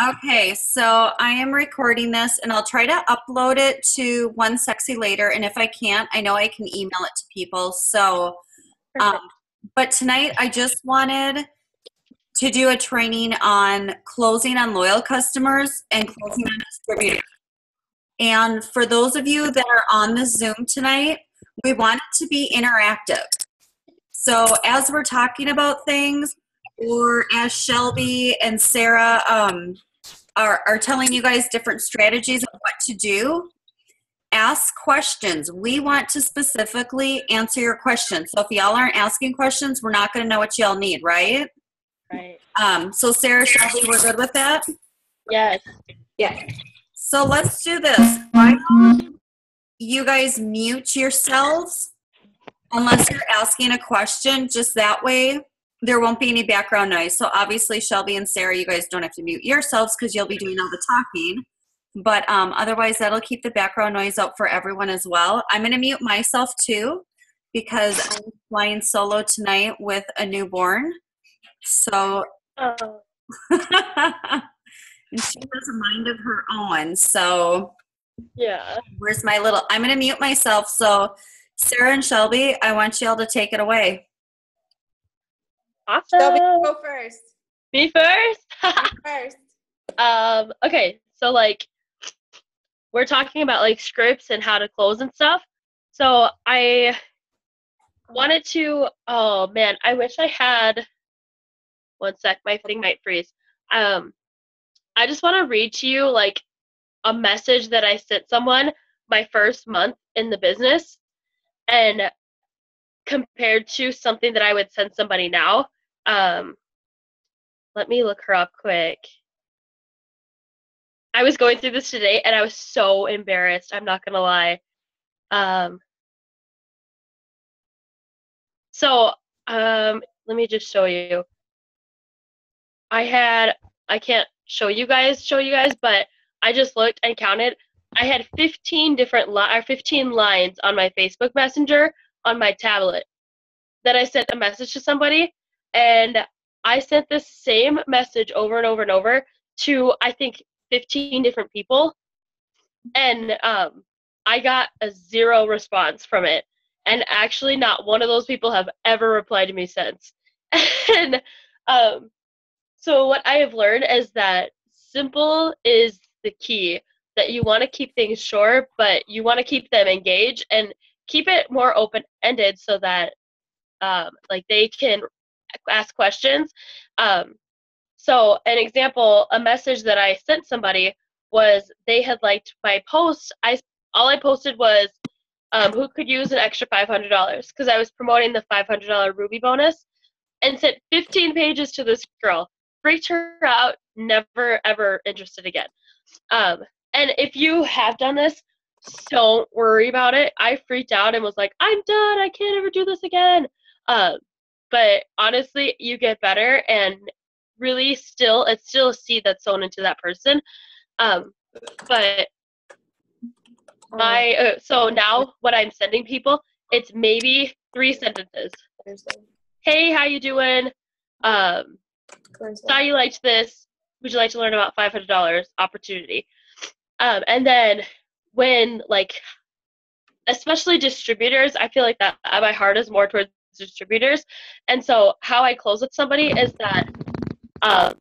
Okay, so I am recording this and I'll try to upload it to One Sexy later. And if I can't, I know I can email it to people. Um, Perfect. but tonight I just wanted to do a training on closing on loyal customers and closing on distributors. And for those of you that are on the Zoom tonight, we want it to be interactive. So as we're talking about things, or as Shelby and Sarah are telling you guys different strategies of what to do, ask questions. We want to specifically answer your questions. So if y'all aren't asking questions, we're not going to know what y'all need, right? Right. So Sarah, Shelby, we're good with that? Yes. Yeah. So let's do this. Why don't you guys mute yourselves unless you're asking a question? Just that way there won't be any background noise. So obviously, Shelby and Sarah, you guys don't have to mute yourselves because you'll be doing all the talking. But otherwise, that'll keep the background noise out for everyone as well. I'm going to mute myself too because I'm flying solo tonight with a newborn. So, Oh, and she has a mind of her own. So, yeah. where's my little? I'm going to mute myself. So, Sarah and Shelby, I want y'all to take it away. Shelby, Awesome. go first. Me first? You first. Okay, so we're talking about scripts and how to close and stuff. So I wanted to, oh man, I wish I had, one sec, my thing might freeze. I just want to read to you a message that I sent someone my first month in the business, and compared to something that I would send somebody now. Let me look her up quick. I was going through this today and I was so embarrassed. I'm not gonna lie. Let me just show you. I can't show you guys, but I just looked and counted. I had 15 different 15 lines on my Facebook Messenger on my tablet that I sent a message to somebody, and I sent the same message over and over and over to, I think, 15 different people, and I got a 0 response from it. And actually, not one of those people have ever replied to me since. And so what I have learned is that simple is the key. That you want to keep things short, but you want to keep them engaged and keep it more open-ended so that they can ask questions. So an example, a message that I sent somebody was they had liked my post. All I posted was who could use an extra $500 because I was promoting the $500 Ruby bonus, and sent 15 pages to this girl. Freaked her out. Never ever interested again. And if you have done this, don't worry about it. I freaked out and was like, I'm done. I can't ever do this again. But honestly, you get better, and really it's still a seed that's sown into that person. But so now what I'm sending people, it's maybe 3 sentences. Hey, how you doing? Saw you liked this. Would you like to learn about $500 opportunity? And then when especially distributors, I feel like that my heart is more towards distributors. And so how I close with somebody is that I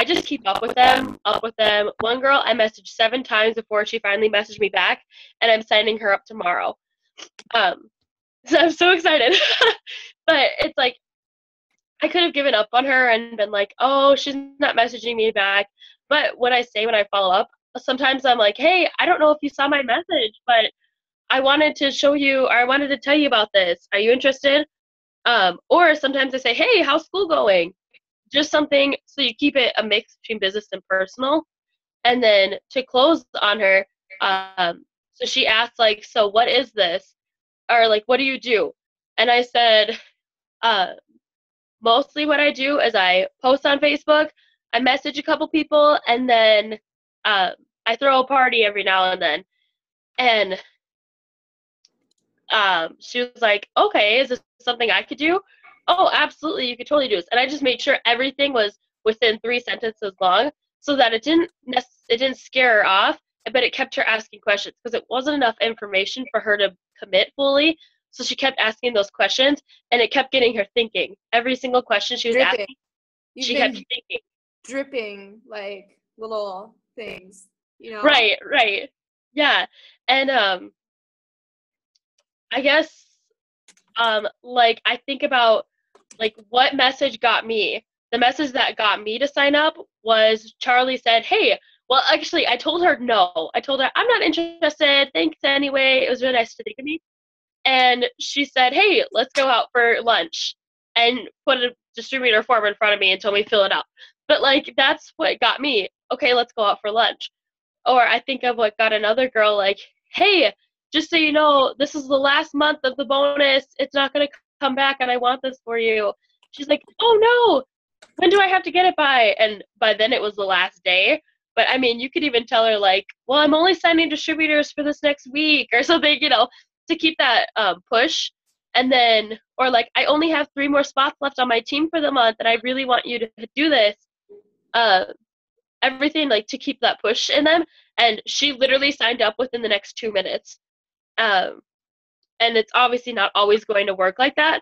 just keep up with them. One girl I messaged 7 times before she finally messaged me back, and I'm signing her up tomorrow. So I'm so excited. But it's I could have given up on her and been like, oh, she's not messaging me back. But when I follow up, sometimes I'm like, hey, I don't know if you saw my message, but I wanted to show you, or I wanted to tell you about this. Are you interested? Or sometimes I say, hey, how's school going? Just something so you keep it a mix between business and personal. And then to close on her, so she asked, so what is this? Or what do you do? And I said, mostly what I do is I post on Facebook, I message a couple people, and then I throw a party every now and then. And she was like, okay, is this something I could do? Oh, absolutely, you could totally do this. And I just made sure everything was within 3 sentences long so that it didn't scare her off, but it kept her asking questions because it wasn't enough information for her to commit fully. So she kept asking those questions, and it kept getting her thinking. Every single question she was Dripping. asking, You've she been kept thinking. dripping like little things, you know? Right. Yeah. And I guess like I think about like what message got me. The message that got me to sign up was Charlie said, "Hey, well actually I told her no. I told her I'm not interested. Thanks anyway. It was really nice to think of me." And she said, "Hey, let's go out for lunch," and put a distributor form in front of me and told me to fill it out. But like that's what got me. Okay, let's go out for lunch. Or I think of what got another girl like, "Hey, just so you know, this is the last month of the bonus. It's not going to come back, and I want this for you." She's like, "Oh no, when do I have to get it by?" And by then it was the last day. But I mean, you could even tell her like, "Well, I'm only signing distributors for this next week," or something, to keep that push. And then, or like, "I only have 3 more spots left on my team for the month, and I really want you to do this." Uh, Everything like to keep that push in them. And she literally signed up within the next 2 minutes. And it's obviously not always going to work like that.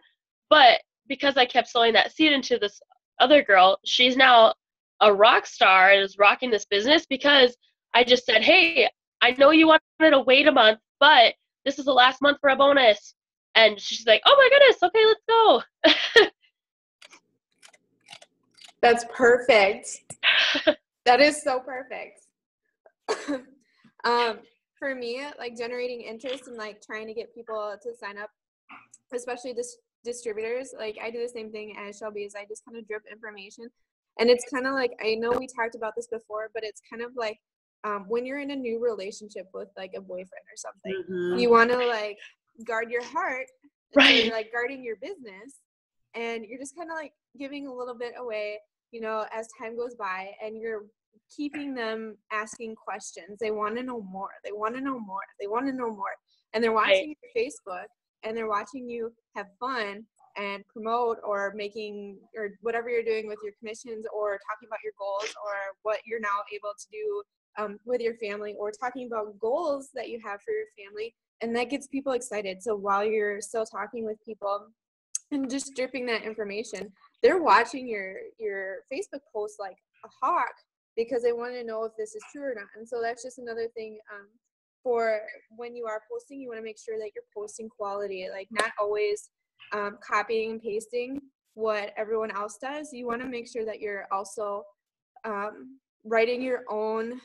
But because I kept sowing that seed into this other girl, she's now a rock star and is rocking this business because I just said, "Hey, I know you wanted to wait a month, but this is the last month for a bonus." And she's like, "Oh my goodness, okay, let's go." That's perfect. That is so perfect. For me, like generating interest and like trying to get people to sign up, especially distributors, like I do the same thing as Shelby, is I just kind of drip information. And it's kind of like, I know we talked about this before, but it's kind of like when you're in a new relationship with like a boyfriend or something, you want to like guard your heart, right? So you're like guarding your business, and you're just kind of like giving a little bit away, as time goes by, and you're keeping them asking questions. They want to know more. They want to know more. They want to know more. And they're watching your Facebook, and they're watching you have fun and promote or making or whatever you're doing with your commissions, or talking about your goals, or what you're now able to do with your family, or talking about goals that you have for your family. And that gets people excited. So while you're still talking with people and just dripping that information, they're watching your Facebook post like a hawk, because they want to know if this is true or not. And so that's just another thing for when you are posting, you want to make sure that you're posting quality, like not always copying and pasting what everyone else does. You want to make sure that you're also writing your own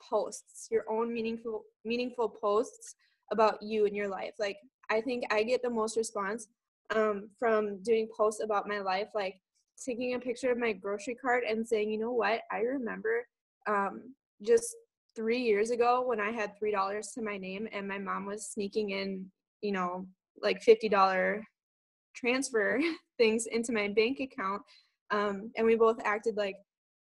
posts, your own meaningful posts about you and your life. Like I think I get the most response from doing posts about my life, like taking a picture of my grocery cart and saying, "You know what, I remember just 3 years ago when I had $3 to my name and my mom was sneaking in, like $50 transfer things into my bank account." And we both acted like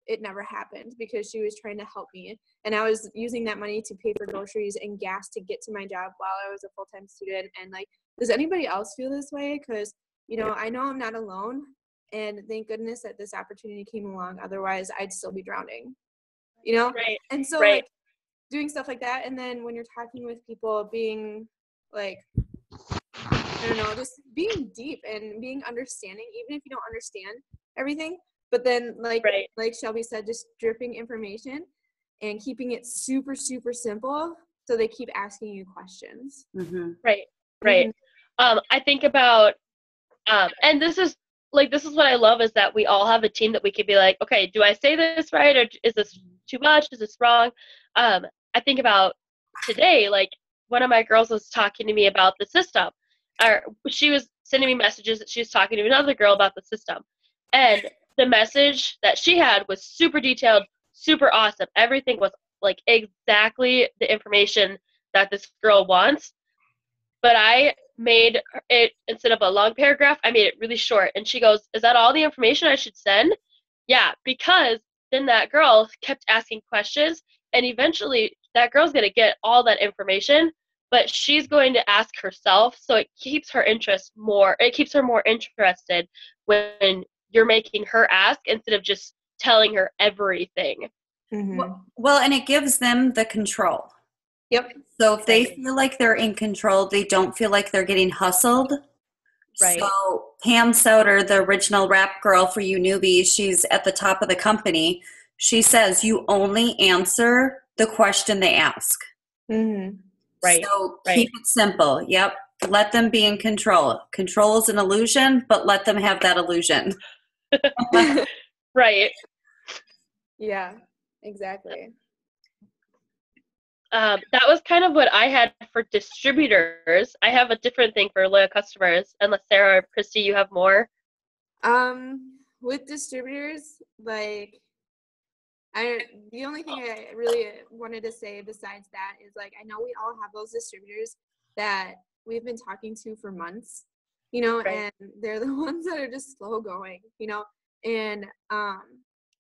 it never happened, because she was trying to help me. And I was using that money to pay for groceries and gas to get to my job while I was a full-time student. And like, does anybody else feel this way? Because, I know I'm not alone. And thank goodness that this opportunity came along. Otherwise, I'd still be drowning, Right. And so right. like doing stuff like that. And then when you're talking with people, being like, I don't know, just being deep and being understanding, even if you don't understand everything. But then like Shelby said, just dripping information and keeping it super, super simple, so they keep asking you questions. Right. I think about and this is what I love, is that we all have a team that we could be like, "Okay, do I say this right, or is this too much? Is this wrong?" I think about today, like one of my girls was talking to me about the system, or she was sending me messages that she was talking to another girl about the system, and the message that she had was super detailed, super awesome. Everything was like exactly the information that this girl wants. But I made it, instead of a long paragraph, I made it really short. And she goes, "Is that all the information I should send?" Yeah, because then that girl kept asking questions, and eventually that girl's going to get all that information, but she's going to ask herself. So it keeps her more interested when you're making her ask, instead of just telling her everything. Well, and it gives them the control. Yep. So if they feel like they're in control, they don't feel like they're getting hustled. Right. So Pam Souter, the original rap girl for you newbies, she's at the top of the company. She says you only answer the question they ask. Right. So keep it simple. Yep. Let them be in control. Control is an illusion, but let them have that illusion. Right. Yeah, exactly. That was kind of what I had for distributors. I have a different thing for loyal customers. Unless Sarah or Christy, you have more. With distributors, like, the only thing I really wanted to say besides that is, like, I know we all have those distributors that we've been talking to for months, you know, Right. and they're the ones that are just slow going, you know, and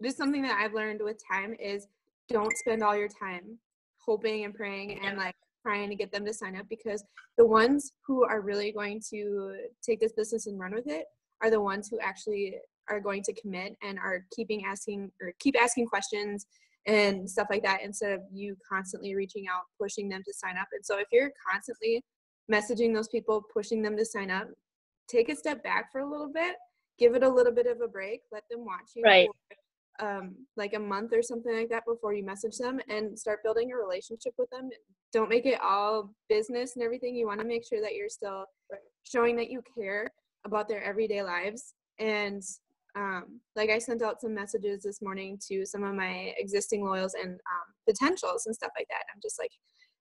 just something that I've learned with time is don't spend all your time hoping and praying and like trying to get them to sign up, because the ones who are really going to take this business and run with it are the ones who actually are going to commit and are keep asking questions and stuff like that, instead of you constantly reaching out, pushing them to sign up. And so if you're constantly messaging those people, pushing them to sign up, take a step back for a little bit, give it a little bit of a break, let them watch you Right. for like a month or something like that before you message them, and start building a relationship with them. Don't make it all business and everything. You want to make sure that you're still showing that you care about their everyday lives. And like I sent out some messages this morning to some of my existing loyals and potentials and stuff like that. I'm just like,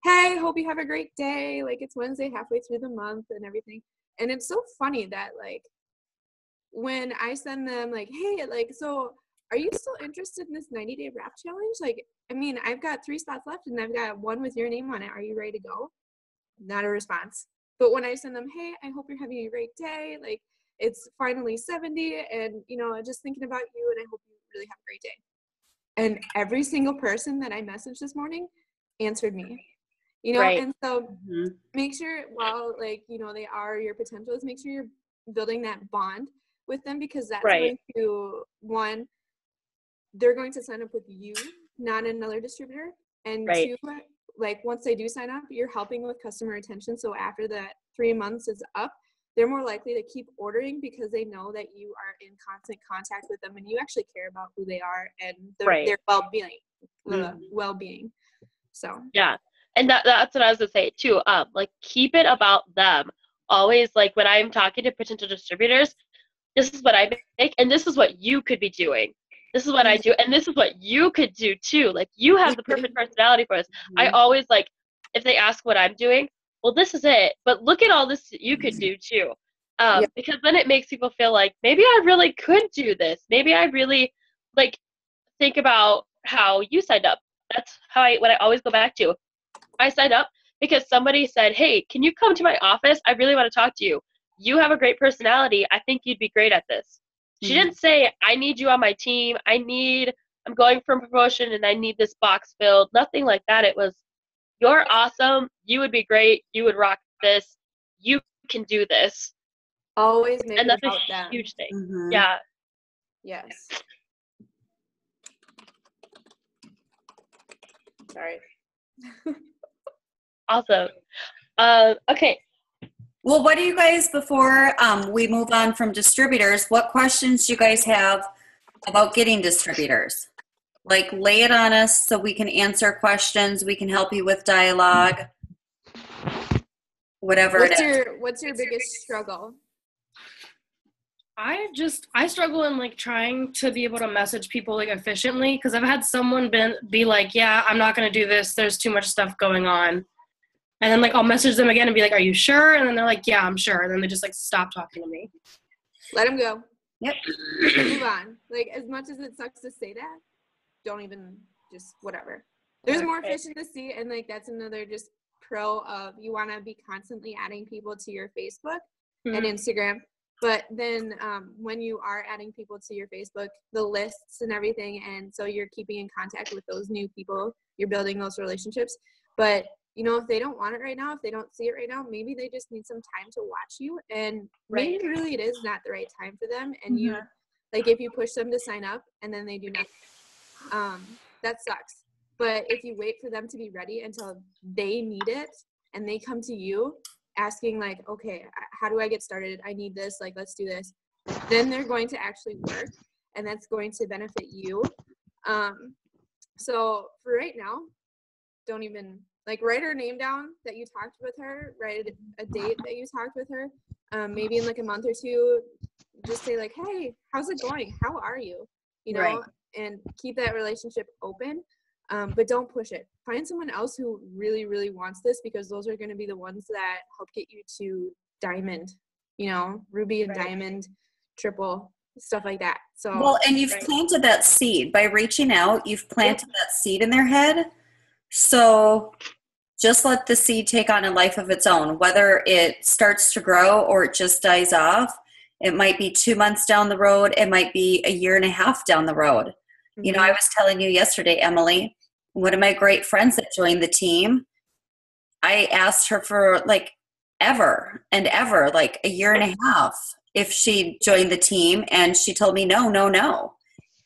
hey, hope you have a great day. Like, it's Wednesday, halfway through the month and everything. And it's so funny that, like, when I send them like, hey, like, so are you still interested in this 90-day rap challenge? Like, I mean, I've got 3 spots left and I've got one with your name on it. Are you ready to go? Not a response. But when I send them, hey, I hope you're having a great day. Like, it's finally 70 and, you know, just thinking about you and I hope you really have a great day. And every single person that I messaged this morning answered me, you know? Right. And so make sure, while, like, you know, they are your potentials, make sure you're building that bond with them, because that's Right. going to, one, they're going to sign up with you, not another distributor. And Right. two, like, once they do sign up, you're helping with customer retention. So after that 3 months is up, they're more likely to keep ordering because they know that you are in constant contact with them and you actually care about who they are and their well-being. So yeah, and that's what I was gonna say too. Like, keep it about them. Always, like, when I'm talking to potential distributors, this is what I make, and this is what you could be doing. This is what I do, and this is what you could do too. Like, you have the perfect personality for this. I always, like, if they ask what I'm doing, well, this is it, but look at all this you could do too. Because then it makes people feel like, maybe I really could do this. Maybe I really, like, think about how you signed up. That's what I always go back to. I signed up because somebody said, hey, can you come to my office? I really want to talk to you. You have a great personality. I think you'd be great at this. She didn't say, I need you on my team. I'm going for a promotion and I need this box filled. Nothing like that. It was, you're awesome. You would be great. You would rock this. You can do this. Always make And it that's about a them. huge thing. Yeah. Yes. Sorry. Awesome. Okay. Well, what do you guys, before we move on from distributors, what questions do you guys have about getting distributors? Like, lay it on us so we can answer questions. We can help you with dialogue, whatever it is. What's your biggest struggle? I struggle in, like, trying to be able to message people, like, efficiently, because I've had someone be like, yeah, I'm not going to do this. There's too much stuff going on. And then, like, I'll message them again and be like, are you sure? And then they're like, yeah, I'm sure. And then they just, like, stop talking to me. Let them go. Yep. Move on. Like, as much as it sucks to say that, don't even, just whatever. There's more fish in the sea, and, like, that's another just pro of, you want to be constantly adding people to your Facebook and Instagram. But then when you are adding people to your Facebook, the lists and everything, and so you're keeping in contact with those new people, you're building those relationships. But, you know, if they don't want it right now, if they don't see it right now, maybe they just need some time to watch you. And maybe really it is not the right time for them. And you, like, if you push them to sign up and then they do nothing, that sucks. But if you wait for them to be ready until they need it and they come to you asking like, okay, how do I get started? I need this, like, let's do this. Then they're going to actually work, and that's going to benefit you. So for right now, don't even like write her name down that you talked with her, write a date that you talked with her. Maybe in like a month or two, just say like, hey, how's it going? How are you? You know, Right. and keep that relationship open. But don't push it. Find someone else who really, really wants this, because those are going to be the ones that help get you to diamond, you know, ruby and Right. diamond, triple, stuff like that. So, Well, and you've Right. planted that seed. By reaching out, you've planted that seed in their head. So just let the seed take on a life of its own. Whether it starts to grow or it just dies off, it might be 2 months down the road. It might be a year and a half down the road. You know, I was telling you yesterday, Emily, one of my great friends that joined the team, I asked her for like ever and ever, like a year and a half, if she joined the team, and she told me no, no, no.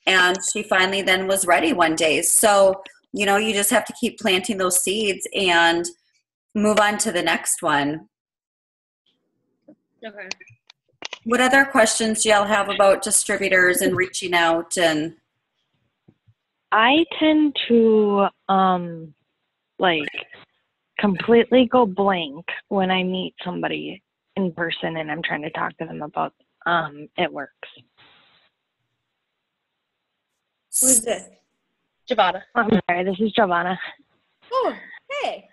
And she finally then was ready one day. So, you know, you just have to keep planting those seeds and move on to the next one. Okay. What other questions do y'all have about distributors and reaching out? And I tend to like completely go blank when I meet somebody in person and I'm trying to talk to them about it works. who's this? Javada. I'm sorry, this is Giovanna. Oh, hey.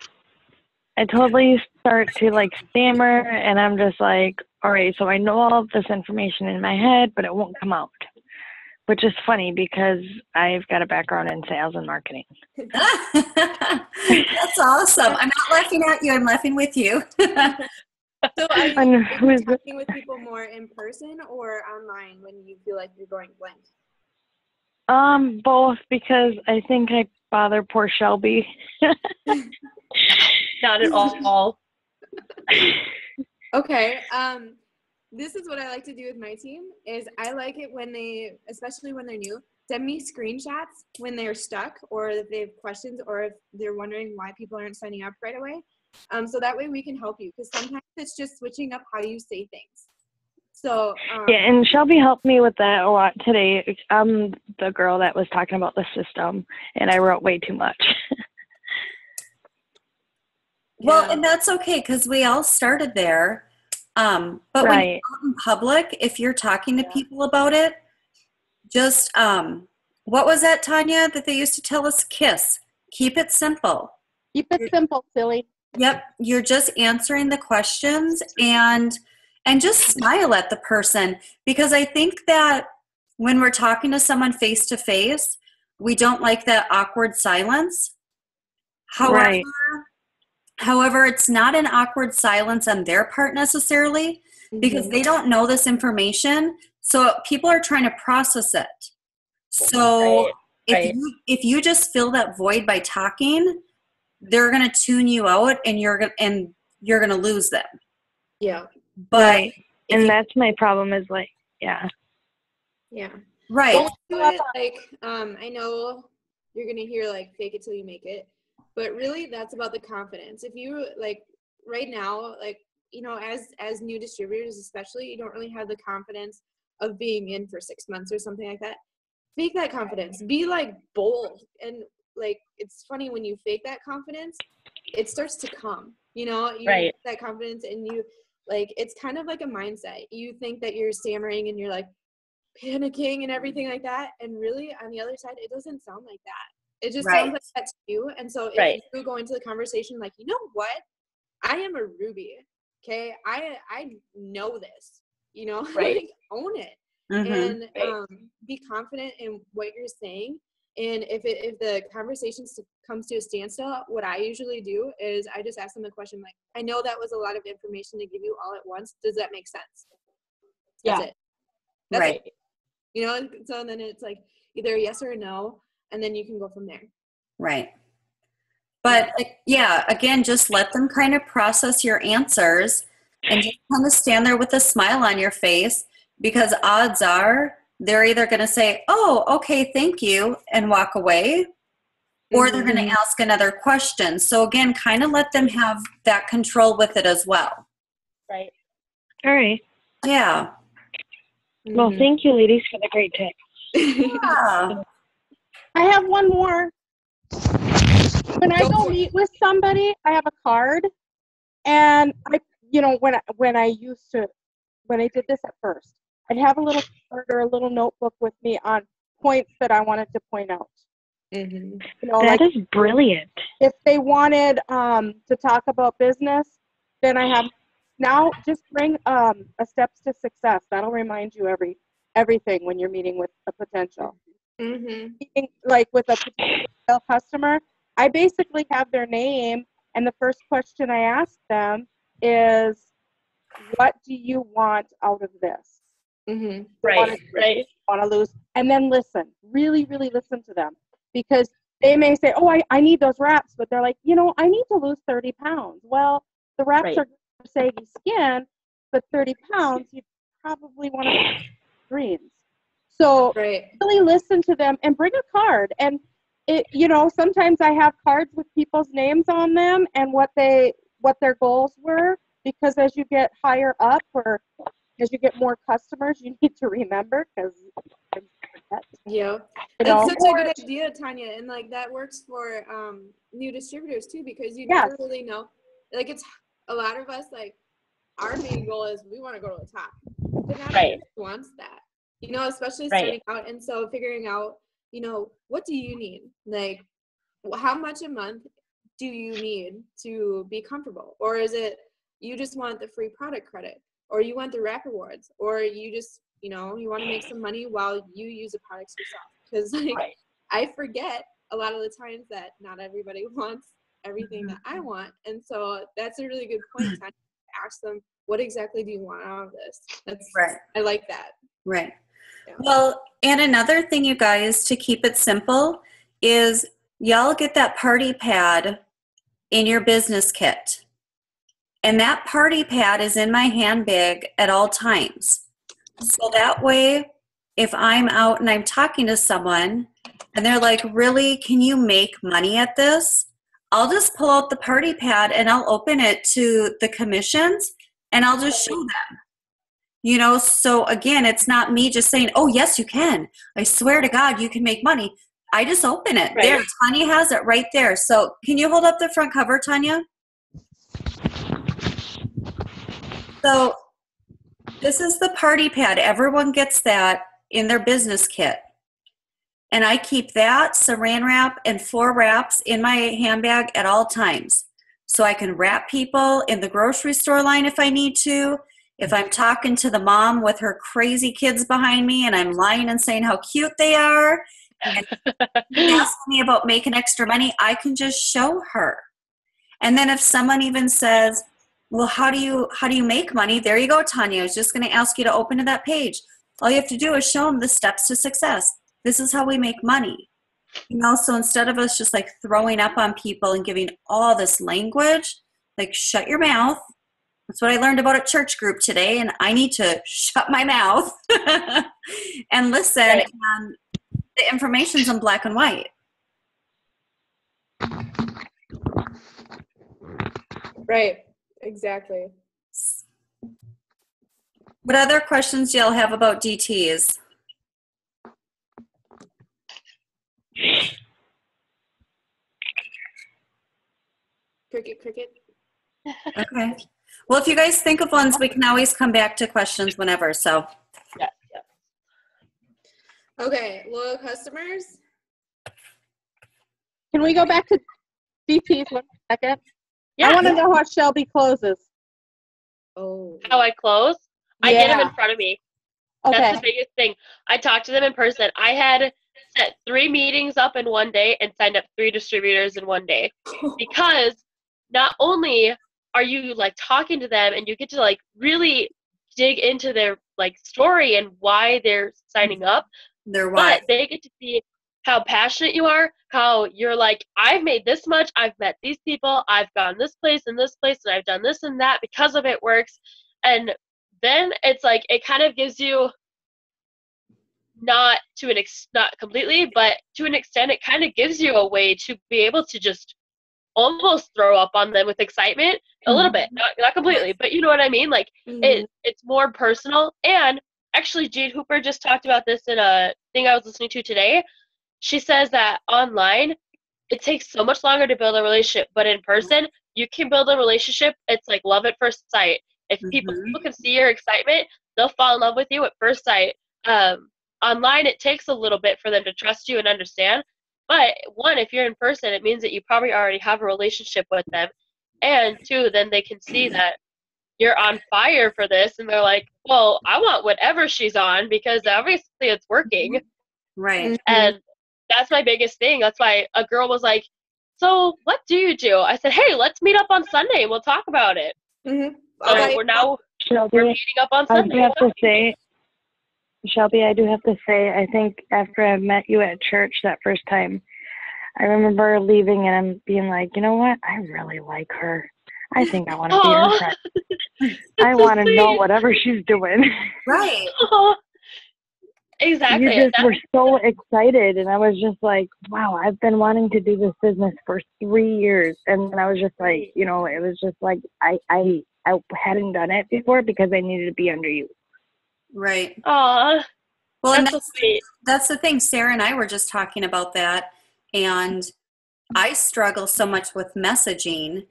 I totally start to like stammer and I'm just like, all right, so I know all of this information in my head, but it won't come out. Which is funny because I've got a background in sales and marketing. that's awesome. I'm not laughing at you. I'm laughing with you. So are And you who is it? talking with people more in person or online when you feel like you're going blank? Both, because I think I bother poor Shelby. Not at all. Okay. This is what I like to do with my team is I like it when they, especially when they're new, send me screenshots when they're stuck or if they have questions or if they're wondering why people aren't signing up right away. So that way we can help you, because sometimes it's just switching up how you say things. So Yeah, and Shelby helped me with that a lot today. I'm the girl that was talking about the system, and I wrote way too much. Well, Yeah. and that's okay because we all started there. But when you're Right. out in public, if you're talking to people about it, just what was that, Tanya, that they used to tell us? KISS. Keep it simple. Keep it simple, silly. Yep, you're just answering the questions and just smile at the person, because I think that when we're talking to someone face to face, we don't like that awkward silence. Right. However, it's not an awkward silence on their part necessarily, because they don't know this information. So people are trying to process it. So Right. if you just fill that void by talking, they're going to tune you out and you're going to lose them. yeah. But Right. if And you- that's my problem is like, yeah. Yeah. right. Don't do it like, I know you're going to hear like fake it till you make it, but really that's about the confidence. If you like right now, like, you know, as new distributors, especially, you don't really have the confidence of being in for 6 months or something like that. Fake that confidence, be like bold. And like, it's funny when you fake that confidence, it starts to come, you know, you Right. that confidence and you like, it's kind of like a mindset. You think that you're stammering and you're like, panicking and everything like that, and really on the other side it doesn't sound like that. It just Right. sounds like that to you. And so if Right. you go into the conversation like, you know what, I am a Ruby, okay, I know this, you know, Right. like own it. Mhm. And Right. be confident in what you're saying. And if the conversation comes to a standstill, what I usually do is I just ask them a question like, I know that was a lot of information to give you all at once, does that make sense? That's Yeah. it. That's Right. it. You know, so then it's like either a yes or a no, and then you can go from there. Right. But yeah, again, just let them kind of process your answers and just kind of stand there with a smile on your face, because odds are they're either going to say, oh, okay, thank you, and walk away, or they're going to ask another question. So again, kind of let them have that control with it as well. Right. All right. Yeah. Well, thank you, ladies, for the great tip. Yeah. I have one more. When I go meet with somebody, I have a card, and I, when I did this at first, I'd have a little card or a little notebook with me on points that I wanted to point out. That is brilliant. If they wanted to talk about business, then I have now just bring a steps to success. That'll remind you everything when you're meeting with a potential. Like with a potential customer, I basically have their name, and the first question I ask them is, what do you want out of this? Right. Want to lose? And then listen, really, really listen to them, because they may say, oh, I need those wraps, but they're like, I need to lose 30 pounds. Well, the wraps are for saggy skin, but 30 pounds, you probably want to greens. So really listen to them and bring a card. And sometimes I have cards with people's names on them and what their goals were, because as you get higher up or as you get more customers, you need to remember, because that's such a good idea, Tanya, and like that works for new distributors too, because you never really know. Like, it's a lot of us, like, our main goal is we want to go to the top, but not everyone wants that, especially starting out. And so figuring out, what do you need? Like, how much a month do you need to be comfortable? Or is it you just want the free product credit, or you want the rack rewards, or you just you want to make some money while you use the products yourself? Because I forget a lot of the times that not everybody wants everything that I want. And so that's a really good point, Tanya, to ask them, what exactly do you want out of this? That's right. I like that. Right. Yeah. Well, and another thing, you guys, to keep it simple is y'all get that party pad in your business kit. And that party pad is in my handbag at all times. So that way, if I'm out and I'm talking to someone and they're like, really, can you make money at this? I'll just pull out the party pad and I'll open it to the commissions and I'll just show them. So again, it's not me just saying, oh, yes, you can. I swear to God, you can make money. I just open it. There, Tanya has it right there. So can you hold up the front cover, Tanya? So this is the party pad. Everyone gets that in their business kit. And I keep that, saran wrap, and 4 wraps in my handbag at all times. So I can wrap people in the grocery store line if I need to. If I'm talking to the mom with her crazy kids behind me and I'm lying and saying how cute they are and asking me about making extra money, I can just show her. And then if someone even says, well, how do you make money? There you go, Tanya. I was just going to ask you to open to that page. All you have to do is show them the steps to success. This is how we make money. So instead of us just like throwing up on people and giving all this language, like shut your mouth. That's what I learned about at church group today, and I need to shut my mouth and listen. And the information's in black and white. Right. Exactly. What other questions do y'all have about DTs? Cricket. Okay. Well, if you guys think of ones, we can always come back to questions whenever. So. Yeah. Okay, loyal customers. Can we go back to DTs 1 second? Yeah. I want to know how Shelby closes. Oh. How I close? I get them in front of me. Okay. That's the biggest thing. I talk to them in person. I had set 3 meetings up in one day and signed up 3 distributors in one day, because not only are you like talking to them and you get to like really dig into their like story and why they're signing up, but they get to see how passionate you are, how you're like, I've made this much, I've met these people, I've gone this place and I've done this and that because of it works. And then it's like, it kind of gives you not completely, but to an extent, it kind of gives you a way to be able to just almost throw up on them with excitement a little bit, not completely, but you know what I mean? Like it's more personal. And actually, Jade Hooper just talked about this in a thing I was listening to today. She says that online, it takes so much longer to build a relationship, but in person, you can build a relationship. It's like love at first sight. If people can see your excitement, they'll fall in love with you at first sight. Online, it takes a little bit for them to trust you and understand. But one, if you're in person, it means that you probably already have a relationship with them. And two, then they can see that you're on fire for this. And they're like, well, I want whatever she's on because obviously it's working. Right. And that's my biggest thing. That's why a girl was like, so what do you do? I said, hey, let's meet up on Sunday and we'll talk about it. So we're meeting up on Sunday. I do have to say, Shelby, I think after I met you at church that first time, I remember leaving and I'm being like, you know what? I really like her. I think I want to be her friend. I want to know whatever she's doing. Right. Exactly. You just were so excited, and I was just like, wow, I've been wanting to do this business for 3 years. And then I was just like, you know, it was just like I hadn't done it before because I needed to be under you. Right. Aw. Well, that's so sweet. That's the thing. Sarah and I were just talking about that, and I struggle so much with messaging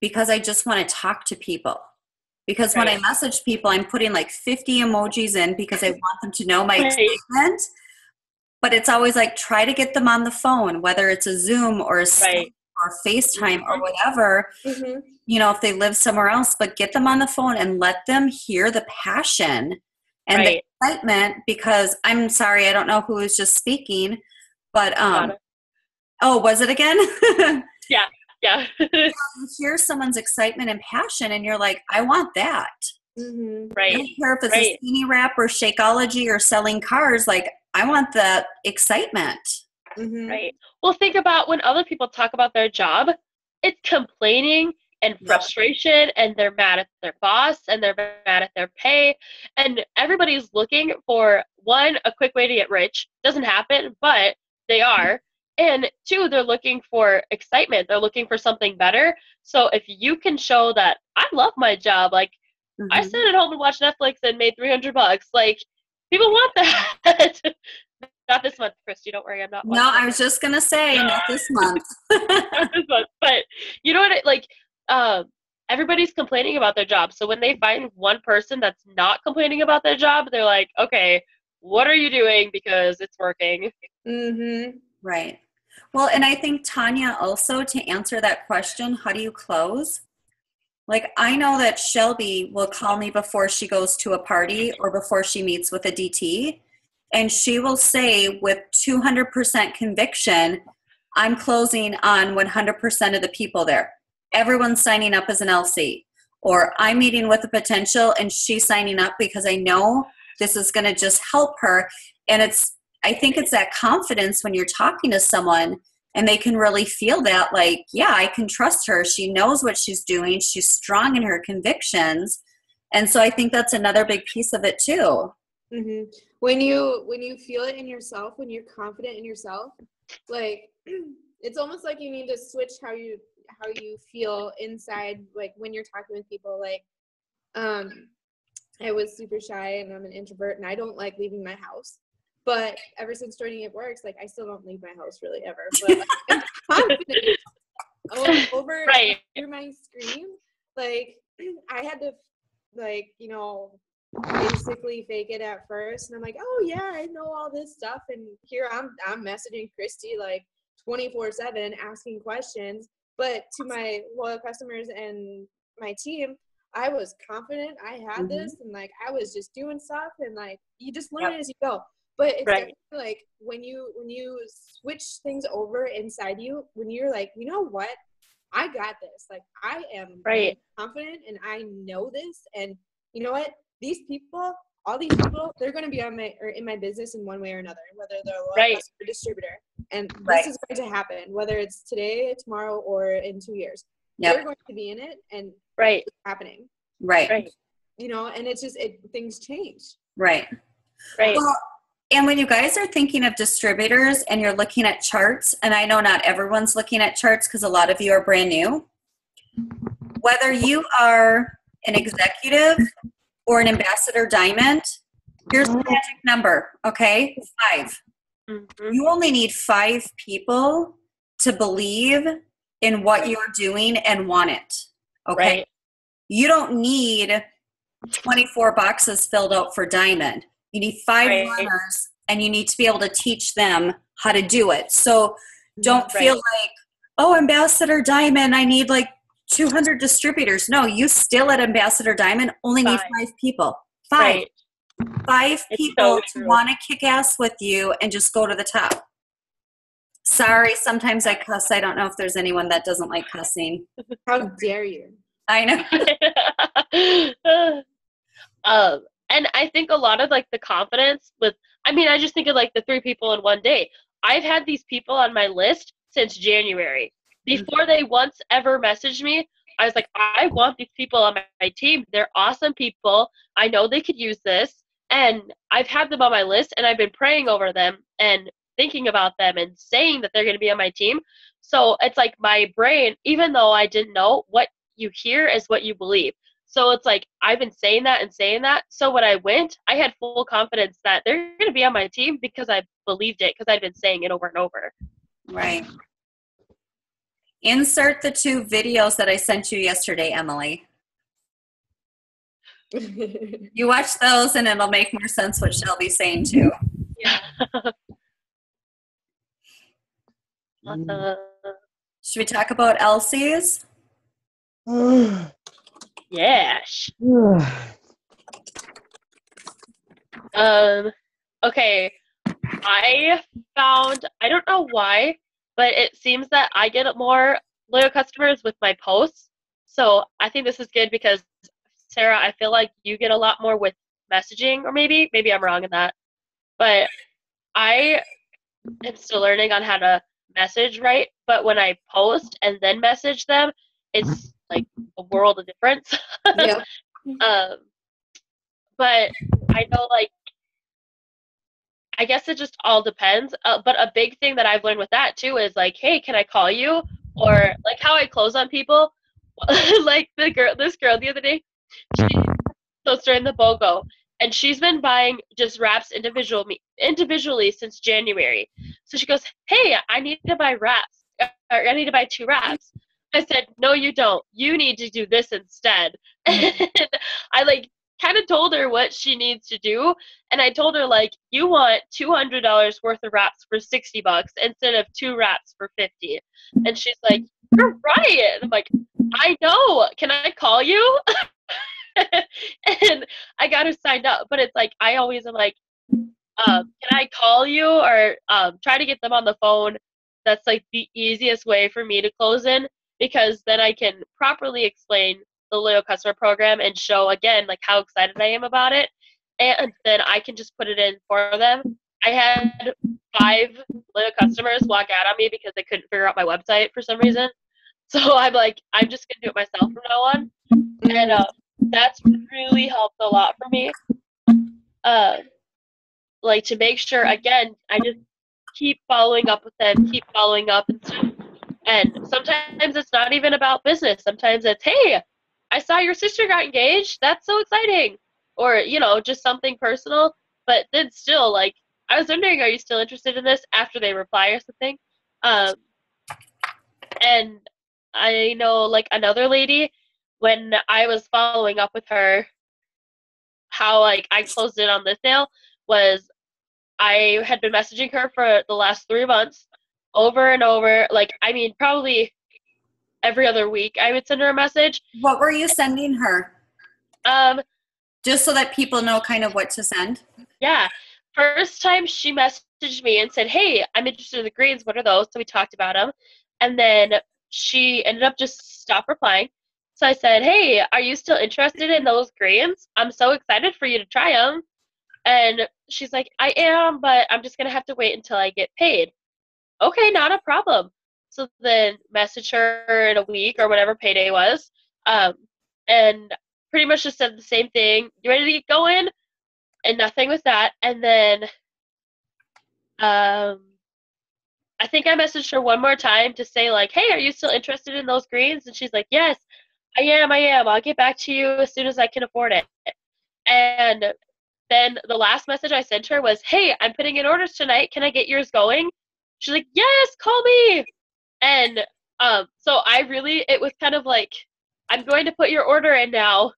because I just want to talk to people. Because when I message people, I'm putting like 50 emojis in because I want them to know my excitement. But it's always like, try to get them on the phone, whether it's a Zoom or a Skype or FaceTime or whatever, you know, if they live somewhere else, but get them on the phone and let them hear the passion and the excitement. Because I'm sorry, I don't know who was just speaking, but, oh, was it again? Yeah. You hear someone's excitement and passion and you're like, I want that. Right. I don't care if it's a skinny wrap or Shakeology or selling cars. Like, I want the excitement. Right. Well, think about when other people talk about their job, it's complaining and frustration, and they're mad at their boss, and they're mad at their pay, and everybody's looking for, one, a quick way to get rich. Doesn't happen, but they are. And two, they're looking for excitement. They're looking for something better. So if you can show that I love my job, like I sat at home and watched Netflix and made $300, like people want that. Not this month, Christy. Don't worry, I'm not. No, I was just gonna say not this month. Not this month, but you know what? Everybody's complaining about their job. So when they find one person that's not complaining about their job, they're like, okay, what are you doing? Because it's working. Right. Well, and I think, Tanya, also to answer that question, how do you close? Like, I know that Shelby will call me before she goes to a party or before she meets with a DT, and she will say with 200% conviction, I'm closing on 100% of the people there. Everyone's signing up as an LC. Or I'm meeting with a potential and she's signing up because I know this is going to just help her. And I think it's that confidence when you're talking to someone and they can really feel that, like, yeah, I can trust her. She knows what she's doing. She's strong in her convictions. And so I think that's another big piece of it too. When you feel it in yourself, when you're confident in yourself, like it's almost like you need to switch how you feel inside, like when you're talking with people. Like I was super shy and I'm an introvert and I don't like leaving my house. But ever since joining It Works, like I still don't leave my house really ever. But I'm confident over through my screen. Like I had to, like, you know, basically fake it at first. And I'm like, oh yeah, I know all this stuff. And here I'm messaging Christy like 24/7, asking questions. But to my loyal customers and my team, I was confident I had this, and like I was just doing stuff, and like you just learn it as you go. But it's definitely like when you switch things over inside you, when you're like, you know what, I got this. Like I am confident and I know this, and you know what, these people, all these people, they're going to be on in my business in one way or another, whether they're a loyal customer or distributor. And this is going to happen, whether it's today, tomorrow, or in 2 years. They're going to be in it, and it's happening. Right. You know, and it's just things change. Right. Well, And when you guys are thinking of distributors and you're looking at charts, and I know not everyone's looking at charts because a lot of you are brand new, whether you are an executive or an ambassador diamond, here's the magic number, okay? 5. Mhm. You only need 5 people to believe in what you're doing and want it, okay? Right. You don't need 24 boxes filled out for diamond. You need 5 Right. runners, and you need to be able to teach them how to do it. So don't feel Right. like, oh, Ambassador Diamond, I need like 200 distributors. No, you still at Ambassador Diamond only need 5. 5 people. 5. Right. 5 It's people so to true. want to kick ass with you and just go to the top. Sorry, sometimes I cuss. I don't know if there's anyone that doesn't like cussing. How dare you? I know. And I think a lot of like the confidence with, I mean, I just think of like the 3 people in one day. I've had these people on my list since January. Before they once ever messaged me, I was like, I want these people on my team. They're awesome people. I know they could use this. And I've had them on my list, and I've been praying over them and thinking about them and saying that they're going to be on my team. So it's like my brain, even though I didn't know, what you hear is what you believe. So it's like I've been saying that and saying that. So when I went, I had full confidence that they're going to be on my team because I believed it, because I'd been saying it over and over. Right. Insert the 2 videos that I sent you yesterday, Emily. You watch those and it'll make more sense what Shelby's saying too. Yeah. Should we talk about Elsie's? Yes. Okay. I found, I don't know why, but it seems that I get more loyal customers with my posts. So I think this is good because, Sarah, I feel like you get a lot more with messaging, or maybe I'm wrong in that. But I am still learning on how to message right. But when I post and then message them, it's like a world of difference. Yeah. But I know, like, I guess it just all depends. But a big thing that I've learned with that too is like, hey, can I call you? Or like how I close on people. Like this girl the other day, so it's during the BOGO, and she's been buying just wraps individually since January. So she goes, hey, I need to buy wraps, or I need to buy 2 wraps. I said, no, you don't. You need to do this instead. And I like kind of told her what she needs to do, and I told her like, you want $200 worth of wraps for $60 instead of 2 wraps for $50. And she's like, you're right. And I'm like, I know. Can I call you? And I got her signed up, but it's like I always am like, can I call you, or try to get them on the phone? That's like the easiest way for me to close in, because then I can properly explain the loyal customer program and show again like how excited I am about it, and then I can just put it in for them. I had 5 loyal customers walk out on me because they couldn't figure out my website for some reason. So I'm like, I'm just gonna do it myself from now on, and that's really helped a lot for me. Like to make sure, again, I just keep following up with them, keep following up and stuff. And sometimes it's not even about business. Sometimes it's, hey, I saw your sister got engaged. That's so exciting. Or, you know, just something personal. But then still, like, I was wondering, are you still interested in this, after they reply or something? And I know, like, another lady, when I was following up with her, how, like, I closed in on this sale was I had been messaging her for the last 3 months over and over. Like, I mean, probably every other week I would send her a message. What were you sending her? Just so that people know kind of what to send. Yeah. First time she messaged me and said, hey, I'm interested in the greens. What are those? So we talked about them. And then she ended up just stop replying. So I said, hey, are you still interested in those greens? I'm so excited for you to try them. And she's like, I am, but I'm just going to have to wait until I get paid. Okay, not a problem. So then message her in a week or whatever payday was. And pretty much just said the same thing. You ready to get going? And nothing with that. And then I think I messaged her one more time to say like, hey, are you still interested in those greens? And she's like, yes, I am. I'll get back to you as soon as I can afford it. And then the last message I sent her was, hey, I'm putting in orders tonight. Can I get yours going? She's like, yes, call me. And so it was kind of like, I'm going to put your order in now.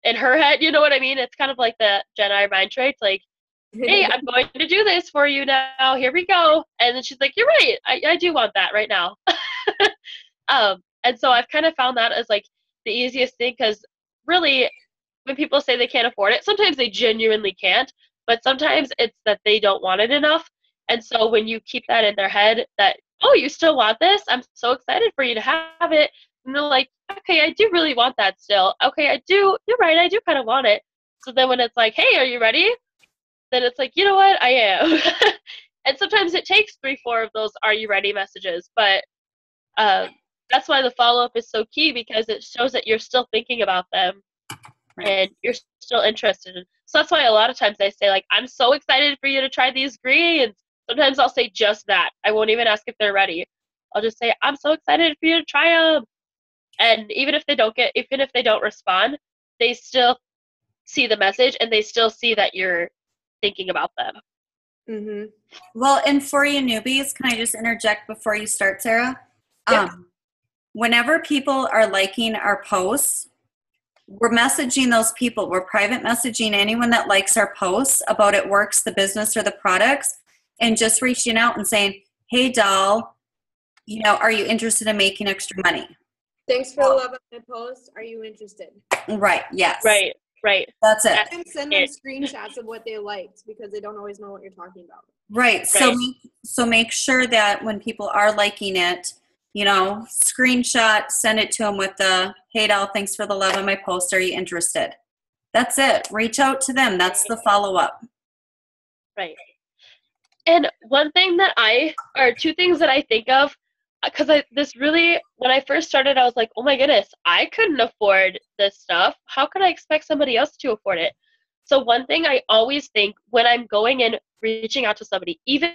In her head, you know what I mean? It's kind of like the Jedi mind trick, like, hey, I'm going to do this for you now. Here we go. And then she's like, you're right. I do want that right now. And so I've kind of found that as like the easiest thing, because really when people say they can't afford it, sometimes they genuinely can't, but sometimes it's that they don't want it enough. And so when you keep that in their head that, oh, you still want this? I'm so excited for you to have it. And they're like, okay, I do really want that still. Okay, I do. You're right. I do kind of want it. So then when it's like, hey, are you ready? Then it's like, you know what? I am. And sometimes it takes 3-4 of those are you ready messages. But that's why the follow-up is so key, because it shows that you're still thinking about them and you're still interested. So that's why a lot of times I say, like, I'm so excited for you to try these greens. Sometimes I'll say just that. I won't even ask if they're ready. I'll just say, I'm so excited for you to try them. And even if they don't respond, they still see the message and they still see that you're thinking about them. Mm-hmm. Well, and for you newbies, can I just interject before you start, Sarah? Yeah. Whenever people are liking our posts, we're messaging those people. We're private messaging anyone that likes our posts about It Works, the business or the products, and just reaching out and saying, hey, doll, are you interested in making extra money? Thanks for the love of my post. Are you interested? Right. Yes. Right. That's it. And send them screenshots of what they liked, because they don't always know what you're talking about. Right. So make sure that when people are liking it, screenshot, send it to them with the, hey, doll, thanks for the love of my post. Are you interested? That's it. Reach out to them. That's the follow-up. Right. And two things that I think of, because when I first started, I was like, oh my goodness, I couldn't afford this stuff. How could I expect somebody else to afford it? So one thing I always think when I'm going and reaching out to somebody, even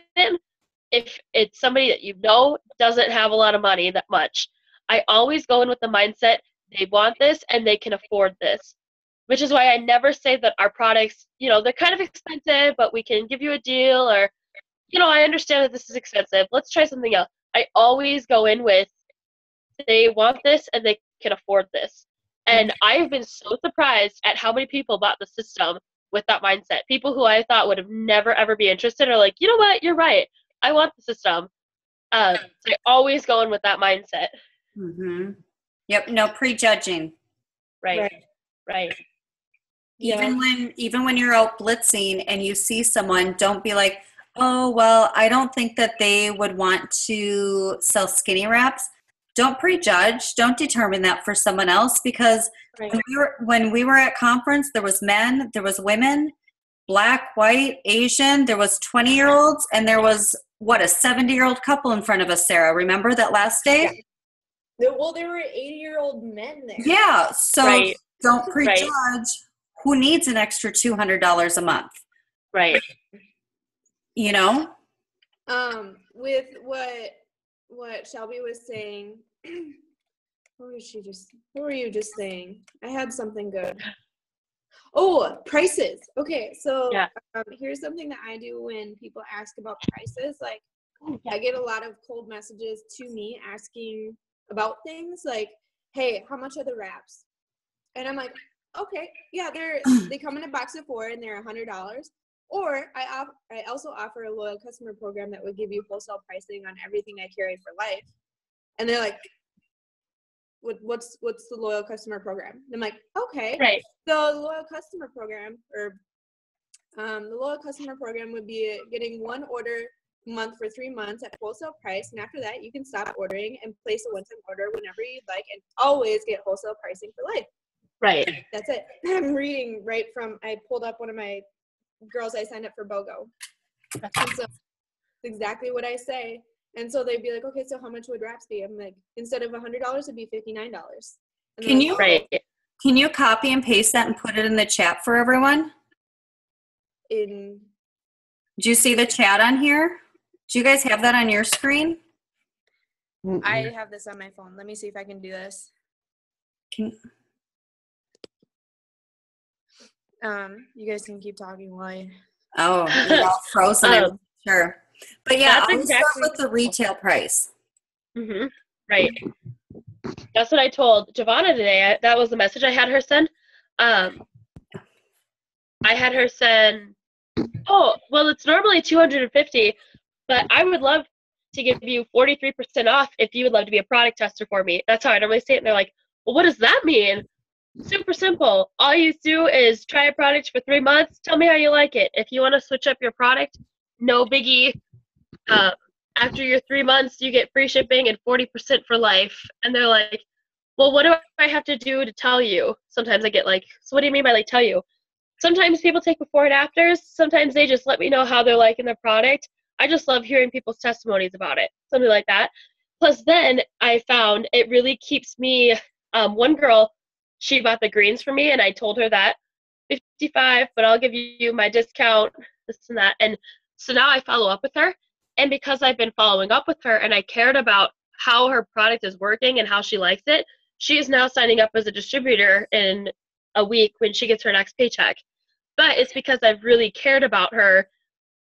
if it's somebody that doesn't have a lot of money that much, I always go in with the mindset they want this and they can afford this, which is why I never say that our products, they're kind of expensive, but we can give you a deal, or, I understand that this is expensive. Let's try something else. I always go in with they want this and they can afford this. And I've been so surprised at how many people bought the system with that mindset. People who I thought would have never, ever be interested are like, you know what? You're right. I want the system. So I always go in with that mindset. Mm-hmm. Yep. No prejudging. Right. Even when you're out blitzing and you see someone, don't be like, oh, well, I don't think that they would want to sell skinny wraps. Don't prejudge. Don't determine that for someone else, because when we were at conference, there was men, there was women, Black, white, Asian, there was 20-year-olds, and there was, a 70-year-old couple in front of us, Sarah. Remember that last day? Yeah. Well, there were 80-year-old men there. Yeah, so don't prejudge who needs an extra $200 a month. Right. With what Shelby was saying, what were you just saying? I had something good. Oh, prices. Okay, so here's something that I do when people ask about prices. Like, I get a lot of cold messages to me asking about things like, hey, how much are the wraps? And I'm like, okay, yeah, they come in a box of 4 and they're $100. Or I also offer a loyal customer program that would give you wholesale pricing on everything I carry for life. And they're like, what's the loyal customer program? And I'm like, okay. Right. So the loyal customer program, would be getting one order a month for 3 months at wholesale price. And after that, you can stop ordering and place a one-time order whenever you'd like, and always get wholesale pricing for life. Right. That's it. I'm reading I pulled up one of my girls I signed up for BOGO. And so it's exactly what I say. And so they'd be like, okay, so how much would wraps be? I'm like, instead of $100, it'd be $59. Can you copy and paste that and put it in the chat for everyone? Do you see the chat on here? Do you guys have that on your screen? I have this on my phone. Let me see if I can do this. You guys can keep talking while I... Oh, you're all frozen. Sure. But yeah, That's I'll exactly start with the retail price. Mm-hmm. Right. That's what I told Giovanna today. That was the message I had her send. I had her send, oh, well, it's normally $250, but I would love to give you 43% off if you would love to be a product tester for me. That's how I normally say it. And they're like, well, what does that mean? Super simple. All you do is try a product for 3 months. Tell me how you like it. If you want to switch up your product, no biggie. After your 3 months, you get free shipping and 40% for life. And they're like, well, what do I have to do to tell you? Sometimes I get like, so what do you mean by like tell you? Sometimes people take before and afters. Sometimes they just let me know how they're liking their product. I just love hearing people's testimonies about it. Something like that. Plus then I found it really keeps me, one girl, she bought the greens for me and I told her that $55, but I'll give you my discount, this and that. And so now I follow up with her. And because I've been following up with her and I cared about how her product is working and how she likes it, she is now signing up as a distributor in a week when she gets her next paycheck. But it's because I've really cared about her,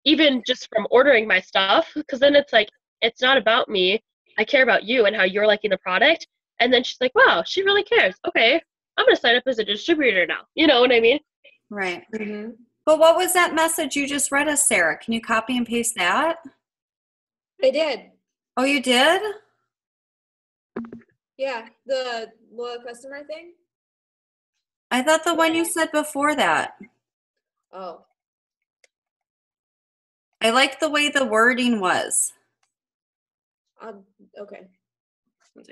even just from ordering my stuff, because then it's like, it's not about me. I care about you and how you're liking the product. And then she's like, wow, she really cares. Okay, I'm going to sign up as a distributor now. You know what I mean? Right. Mm-hmm. But what was that message you just read us, Sarah? Can you copy and paste that? I did. Oh, you did? Yeah, the loyal customer thing. I thought the one you said before that. Oh. I like the way the wording was. Okay.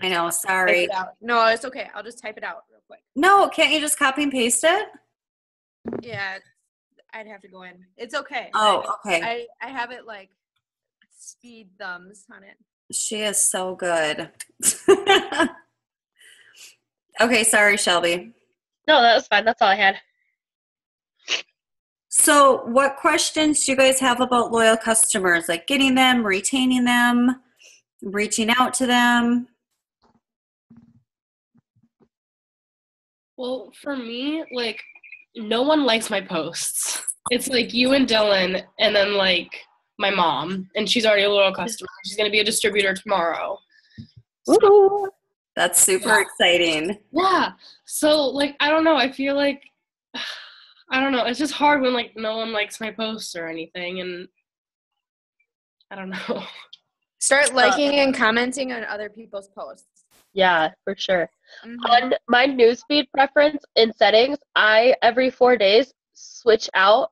I know, Type sorry. it out. No, it's okay. I'll just type it out real quick. No, can't you just copy and paste it? Yeah, I'd have to go in. It's okay. Oh, okay. I have it like speed thumbs on it. She is so good. Okay, sorry, Shelby. No, that was fine. That's all I had. So what questions do you guys have about loyal customers? Like getting them, retaining them, reaching out to them? Well, for me, like, no one likes my posts. It's like you and Dylan, and then like my mom, and she's already a loyal customer. She's gonna be a distributor tomorrow. So, that's super exciting. Yeah. So like, I don't know. I feel like I don't know. It's just hard when like no one likes my posts or anything, and I don't know. Start liking and commenting on other people's posts. Yeah, for sure. Mm-hmm. On my newsfeed preference in settings, I every 4 days switch out.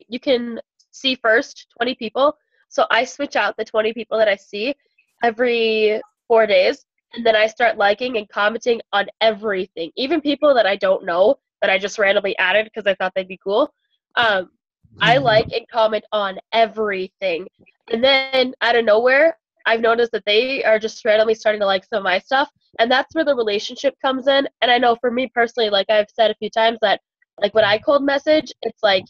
You can see first 20 people, so I switch out the 20 people that I see every 4 days, and then I start liking and commenting on everything, even people that I don't know that I just randomly added because I thought they'd be cool. I like and comment on everything, and then out of nowhere, I've noticed that they are just randomly starting to like some of my stuff, and that's where the relationship comes in. And I know for me personally, like I've said a few times, that like when I cold message, it's like,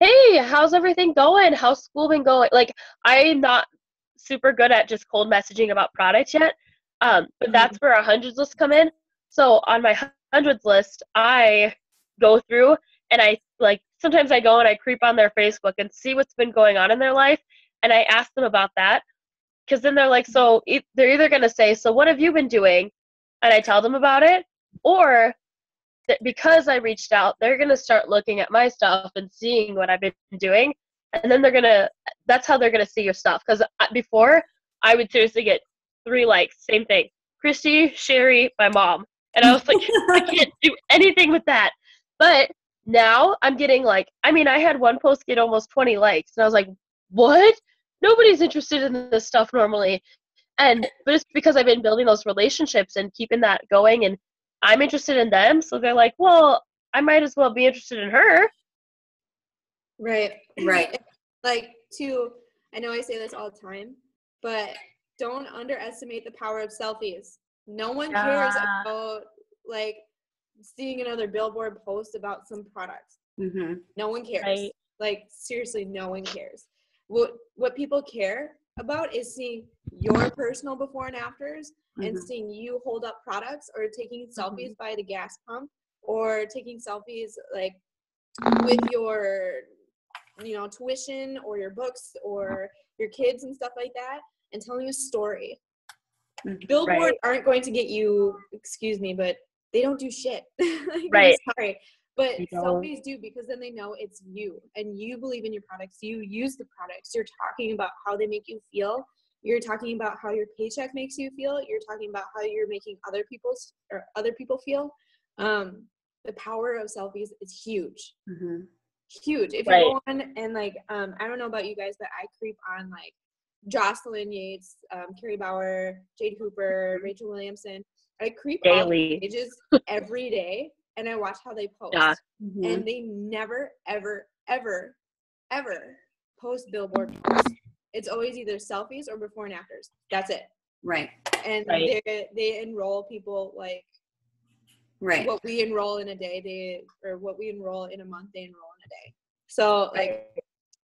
hey, how's everything going? How's school been going? Like, I'm not super good at just cold messaging about products yet, but that's where our hundreds list come in. So on my hundreds list, I go through and I like, sometimes I go and I creep on their Facebook and see what's been going on in their life, and I ask them about that. Because then they're like, so they're either going to say, so what have you been doing? And I tell them about it. Or that because I reached out, they're going to start looking at my stuff and seeing what I've been doing. And then that's how they're going to see your stuff. Because before, I would seriously get 3 likes, same thing. Christy, Sherry, my mom. And I was like, I can't do anything with that. But now I'm getting like, I mean, I had one post get almost 20 likes. And I was like, what? Nobody's interested in this stuff normally. But it's because I've been building those relationships and keeping that going, and I'm interested in them, so they're like, well, I might as well be interested in her. Right. Right. Like, I know I say this all the time, but don't underestimate the power of selfies. No one cares about like seeing another billboard post about some product. Mm-hmm. No one cares. Right. Like, seriously, no one cares. what people care about is seeing your personal before and afters and seeing you hold up products or taking selfies by the gas pump or taking selfies like with your, you know, tuition or your books or your kids and stuff like that and telling a story. Billboards aren't going to get you, excuse me, but they don't do shit. Like, I'm sorry. But selfies do, because then they know it's you and you believe in your products. You use the products. You're talking about how they make you feel. You're talking about how your paycheck makes you feel. You're talking about how you're making other people feel. The power of selfies is huge. Huge. If you go on and like, I don't know about you guys, but I creep on like Jocelyn Yates, Carrie Bauer, Jade Hooper, Rachel Williamson. I creep on pages every day. And I watch how they post. And they never, ever, ever, ever post billboard posts. It's always either selfies or before and afters. That's it. Right. And they enroll people like what we enroll in a day, or what we enroll in a month, they enroll in a day. So like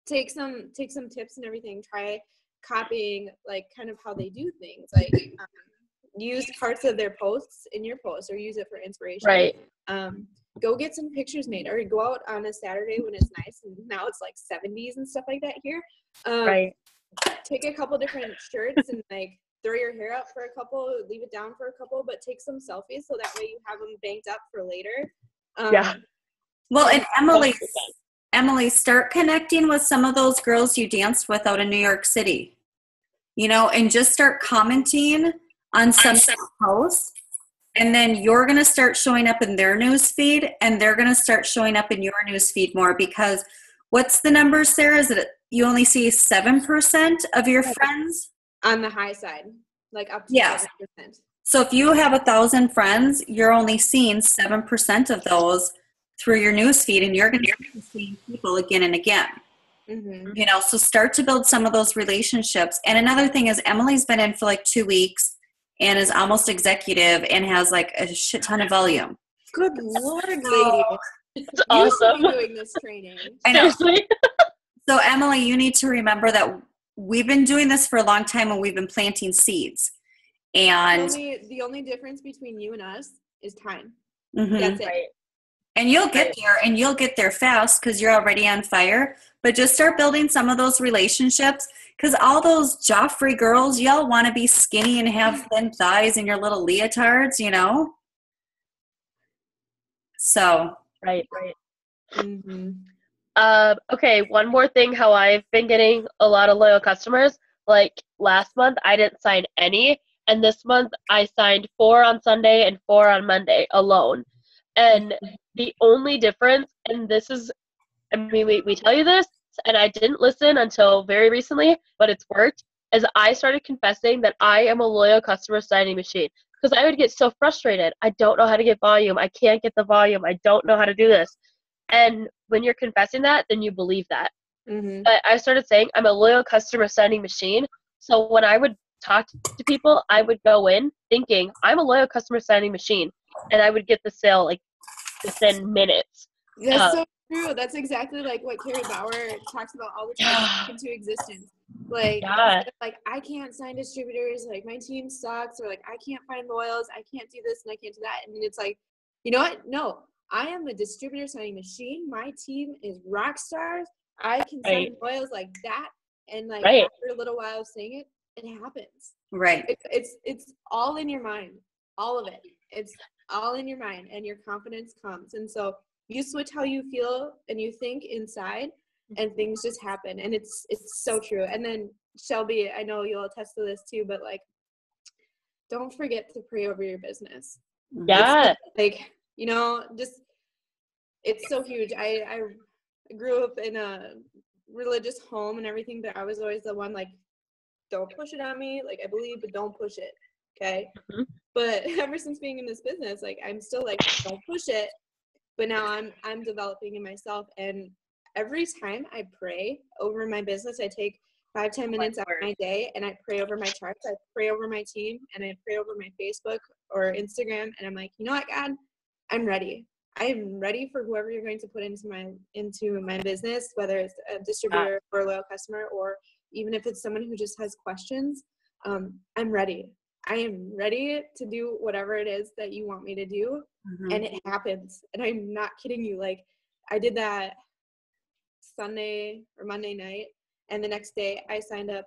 take some tips and everything. Try copying like kind of how they do things. Like use parts of their posts in your posts or use it for inspiration. Go get some pictures made, or go out on a Saturday when it's nice and now it's like 70s and stuff like that here. Take a couple different shirts and like throw your hair up for a couple, leave it down for a couple, but take some selfies so that way you have them banked up for later. Well, and Emily, start connecting with some of those girls you danced with out in New York City, you know, and just start commenting on some posts. And then you're going to start showing up in their news feed, and they're going to start showing up in your news feed more, because what's the number, Sarah? Is it you only see 7% of your friends? On the high side, like up to 7%. So if you have 1,000 friends, you're only seeing 7% of those through your news feed, and you're going to be seeing people again and again. You know, so start to build some of those relationships. And another thing is Emily's been in for like 2 weeks and is almost executive and has like a shit ton of volume. Good Lord, lady. It's awesome. You're doing this training. I know. So Emily, you need to remember that we've been doing this for a long time and we've been planting seeds. And the only difference between you and us is time. That's it. And you'll get there, and you'll get there fast because you're already on fire. But just start building some of those relationships, because all those Joffrey girls, y'all want to be skinny and have thin thighs and your little leotards, you know? So. Okay, one more thing, how I've been getting a lot of loyal customers. Like last month, I didn't sign any. And this month, I signed 4 on Sunday and 4 on Monday alone. And the only difference, and this is, I mean, we tell you this, and I didn't listen until very recently, but it's worked, is I started confessing that I am a loyal customer signing machine. Because I would get so frustrated. I don't know how to get volume. I can't get the volume. I don't know how to do this. And when you're confessing that, then you believe that. But I started saying I'm a loyal customer signing machine. So when I would talk to people, I would go in thinking I'm a loyal customer signing machine, and I would get the sale like within minutes. That's so true. That's exactly like what Carrie Bauer talks about all the time into existence. Like, like I can't sign distributors. Like my team sucks, or like I can't find loyals. I can't do this and I can't do that. And it's like, you know what? No, I am a distributor signing machine. My team is rock stars. I can sign loyals like that. And like after a little while of saying it, it happens. It's all in your mind. All of it. It's all in your mind, and your confidence comes. And so you switch how you feel and you think inside, and things just happen. And it's so true. And then Shelby, I know you'll attest to this too, but like, don't forget to pray over your business. Like, you know, just, it's so huge. I grew up in a religious home and everything, but I was always the one like, don't push it on me. Like I believe, but don't push it. Okay. But ever since being in this business, like I'm still like, don't push it. But now I'm developing in myself. And every time I pray over my business, I take 5-10 minutes out of my day and I pray over my charts. I pray over my team, and I pray over my Facebook or Instagram. And I'm like, you know what, God, I'm ready. I'm ready for whoever you're going to put into my business, whether it's a distributor or a loyal customer, or even if it's someone who just has questions. I'm ready. I am ready to do whatever it is that you want me to do. And it happens. And I'm not kidding you. Like, I did that Sunday or Monday night, and the next day I signed up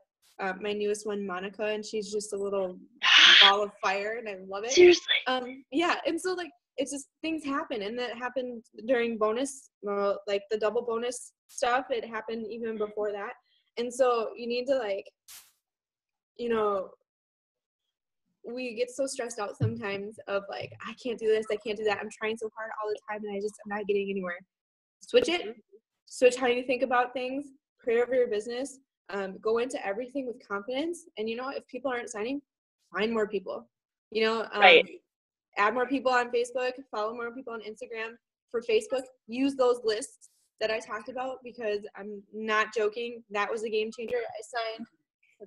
my newest one, Monica, and she's just a little ball of fire, and I love it. Seriously. Yeah, and so like it's just things happen, and that happened during bonus, like the double bonus stuff. It happened even before that, and so you need to like, you know, we get so stressed out sometimes of like, I can't do this, I can't do that. I'm trying so hard all the time, and I'm not getting anywhere. Switch it. Switch how you think about things. Pray over your business. Go into everything with confidence. And you know, if people aren't signing, find more people. You know, add more people on Facebook. Follow more people on Instagram. For Facebook, use those lists that I talked about, because I'm not joking. That was a game changer. I signed.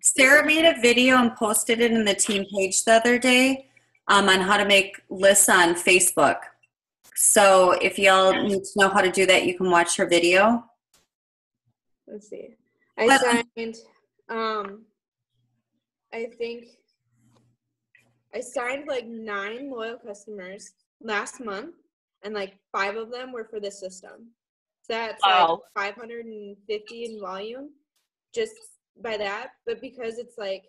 Sarah made a video and posted it in the team page the other day on how to make lists on Facebook. So if y'all need to know how to do that, you can watch her video. Let's see. I signed, I think I signed like 9 loyal customers last month, and like 5 of them were for the system. So that's like 550 in volume just by that. But because it's like,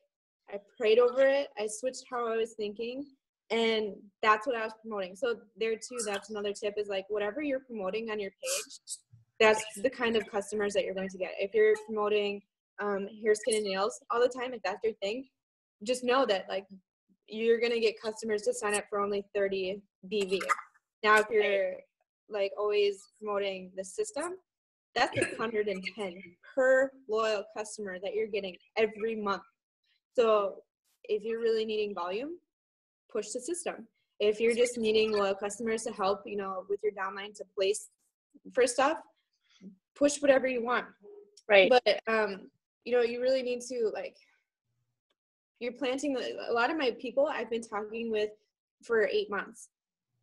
I prayed over it, I switched how I was thinking, and that's what I was promoting. So there too, that's another tip, is like whatever you're promoting on your page, that's the kind of customers that you're going to get. If you're promoting hair, skin, and nails all the time, if that's your thing, just know that like you're going to get customers to sign up for only 30 BV. Now, if you're like always promoting the system, that's 110 per loyal customer that you're getting every month. So if you're really needing volume, push the system. If you're just needing loyal customers to help, you know, with your downline to place for stuff, push whatever you want. Right. But, you know, you really need to, like, you're planting a lot of my people I've been talking with for 8 months,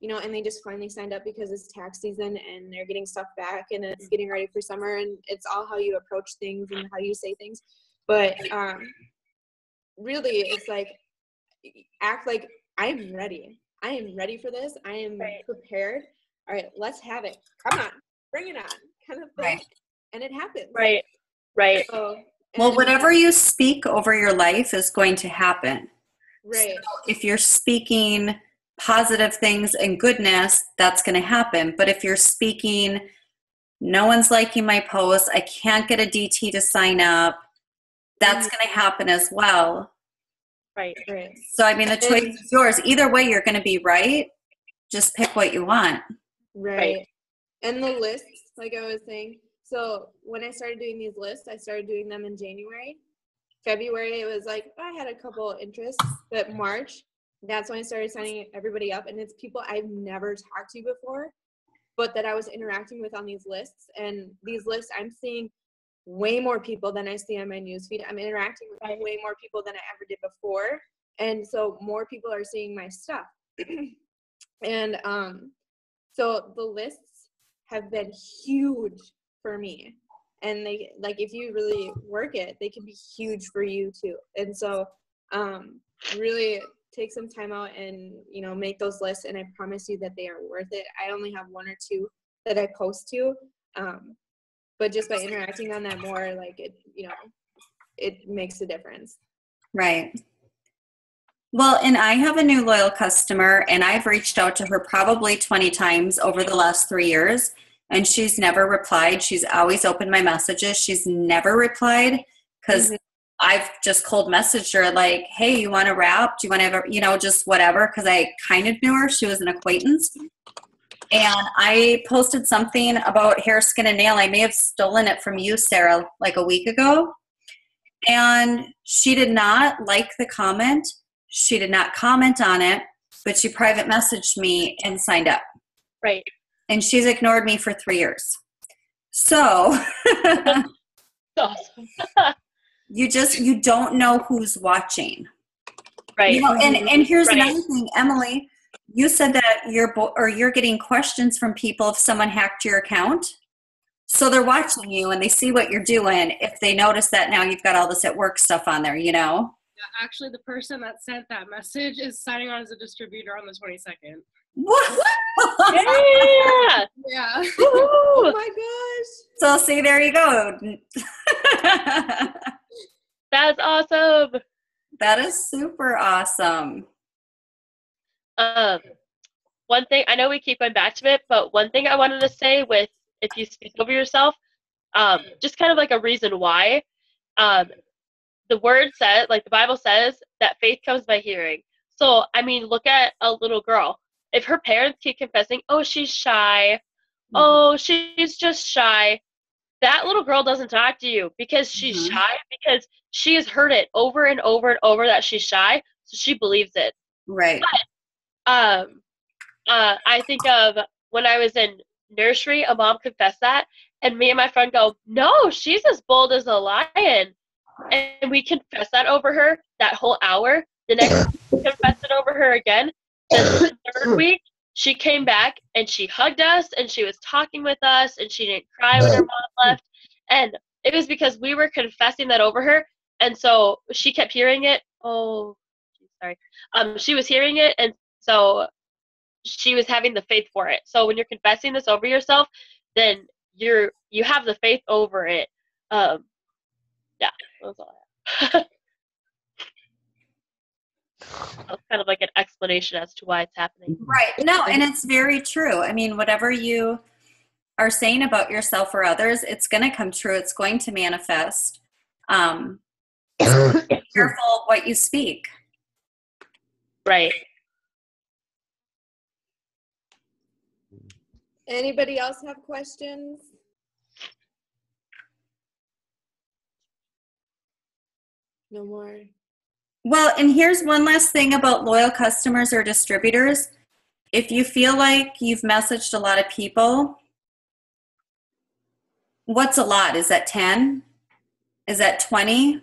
you know, and they just finally signed up because it's tax season and they're getting stuff back and it's getting ready for summer, and it's all how you approach things and how you say things. But really, it's like, act like I'm ready. I am ready for this. I am prepared. All right, let's have it. Come on, bring it on, kind of thing. Right. And it happens. Right. Right. So, Well, whatever you speak over your life is going to happen. Right. So if you're speaking positive things and goodness, that's going to happen. But if you're speaking, no one's liking my post, I can't get a DT to sign up, that's going to happen as well. Right. Right. So, I mean, the choice is yours. Either way, you're going to be right. Just pick what you want. Right. And the lists, like I was saying, so when I started doing these lists, I started doing them in January. February, it was like, I had a couple interests, but March, that's when I started signing everybody up. And it's people I've never talked to before, but that I was interacting with on these lists. And these lists, I'm seeing way more people than I see on my newsfeed. I'm interacting with way more people than I ever did before. And so more people are seeing my stuff. And so the lists have been huge for me. And they, like, if you really work it, they can be huge for you too. And so really take some time out and, you know, make those lists. And I promise you that they are worth it. I only have 1 or 2 that I post to. But just by interacting on that more, like, it, you know, it makes a difference. Right. Well, and I have a new loyal customer, and I've reached out to her probably 20 times over the last 3 years, and she's never replied. She's always opened my messages. She's never replied because I've just cold messaged her like, hey, you want to wrap? Do you want to have, you know, just whatever, because I kind of knew her. She was an acquaintance. And I posted something about hair, skin, and nail. I may have stolen it from you, Sarah, like a week ago. And she did not like the comment. She did not comment on it, but she private messaged me and signed up. Right. And she's ignored me for 3 years. So Awesome. you don't know who's watching. Right. You know, and here's another thing, Emily, You said that you're getting questions from people if someone hacked your account. So they're watching you and they see what you're doing. If they notice that now you've got all this at work stuff on there, you know? Yeah, actually, the person that sent that message is signing on as a distributor on the 22nd. What? Yeah. Yeah. Oh my gosh. So see, there you go. That's awesome. That is super awesome. One thing, I know we keep going back to it, but one thing I wanted to say with if you speak over yourself, just kind of like a reason why. The word says, like the Bible says, that faith comes by hearing. So, I mean, look at a little girl. If her parents keep confessing, oh, she's shy, oh, she's just shy, that little girl doesn't talk to you because she's shy, because she has heard it over and over and over that she's shy, so she believes it. Right. But, I think of when I was in nursery, a mom confessed that, and me and my friend go, no, she's as bold as a lion. And we confessed that over her that whole hour. The next week, we confessed it over her again. Then the third week, she came back and she hugged us and she was talking with us and she didn't cry when her mom left. And it was because we were confessing that over her. And so she kept hearing it. Oh, sorry. She was hearing it, and so she was having the faith for it. So when you're confessing this over yourself, then you have the faith over it. Yeah, that's all I have. That's kind of like an explanation as to why it's happening. Right. No, and it's very true. I mean, whatever you are saying about yourself or others, it's going to come true. It's going to manifest. So be careful what you speak. Right. Anybody else have questions? No more. Well, and here's one last thing about loyal customers or distributors. If you feel like you've messaged a lot of people, what's a lot? Is that 10? Is that 20?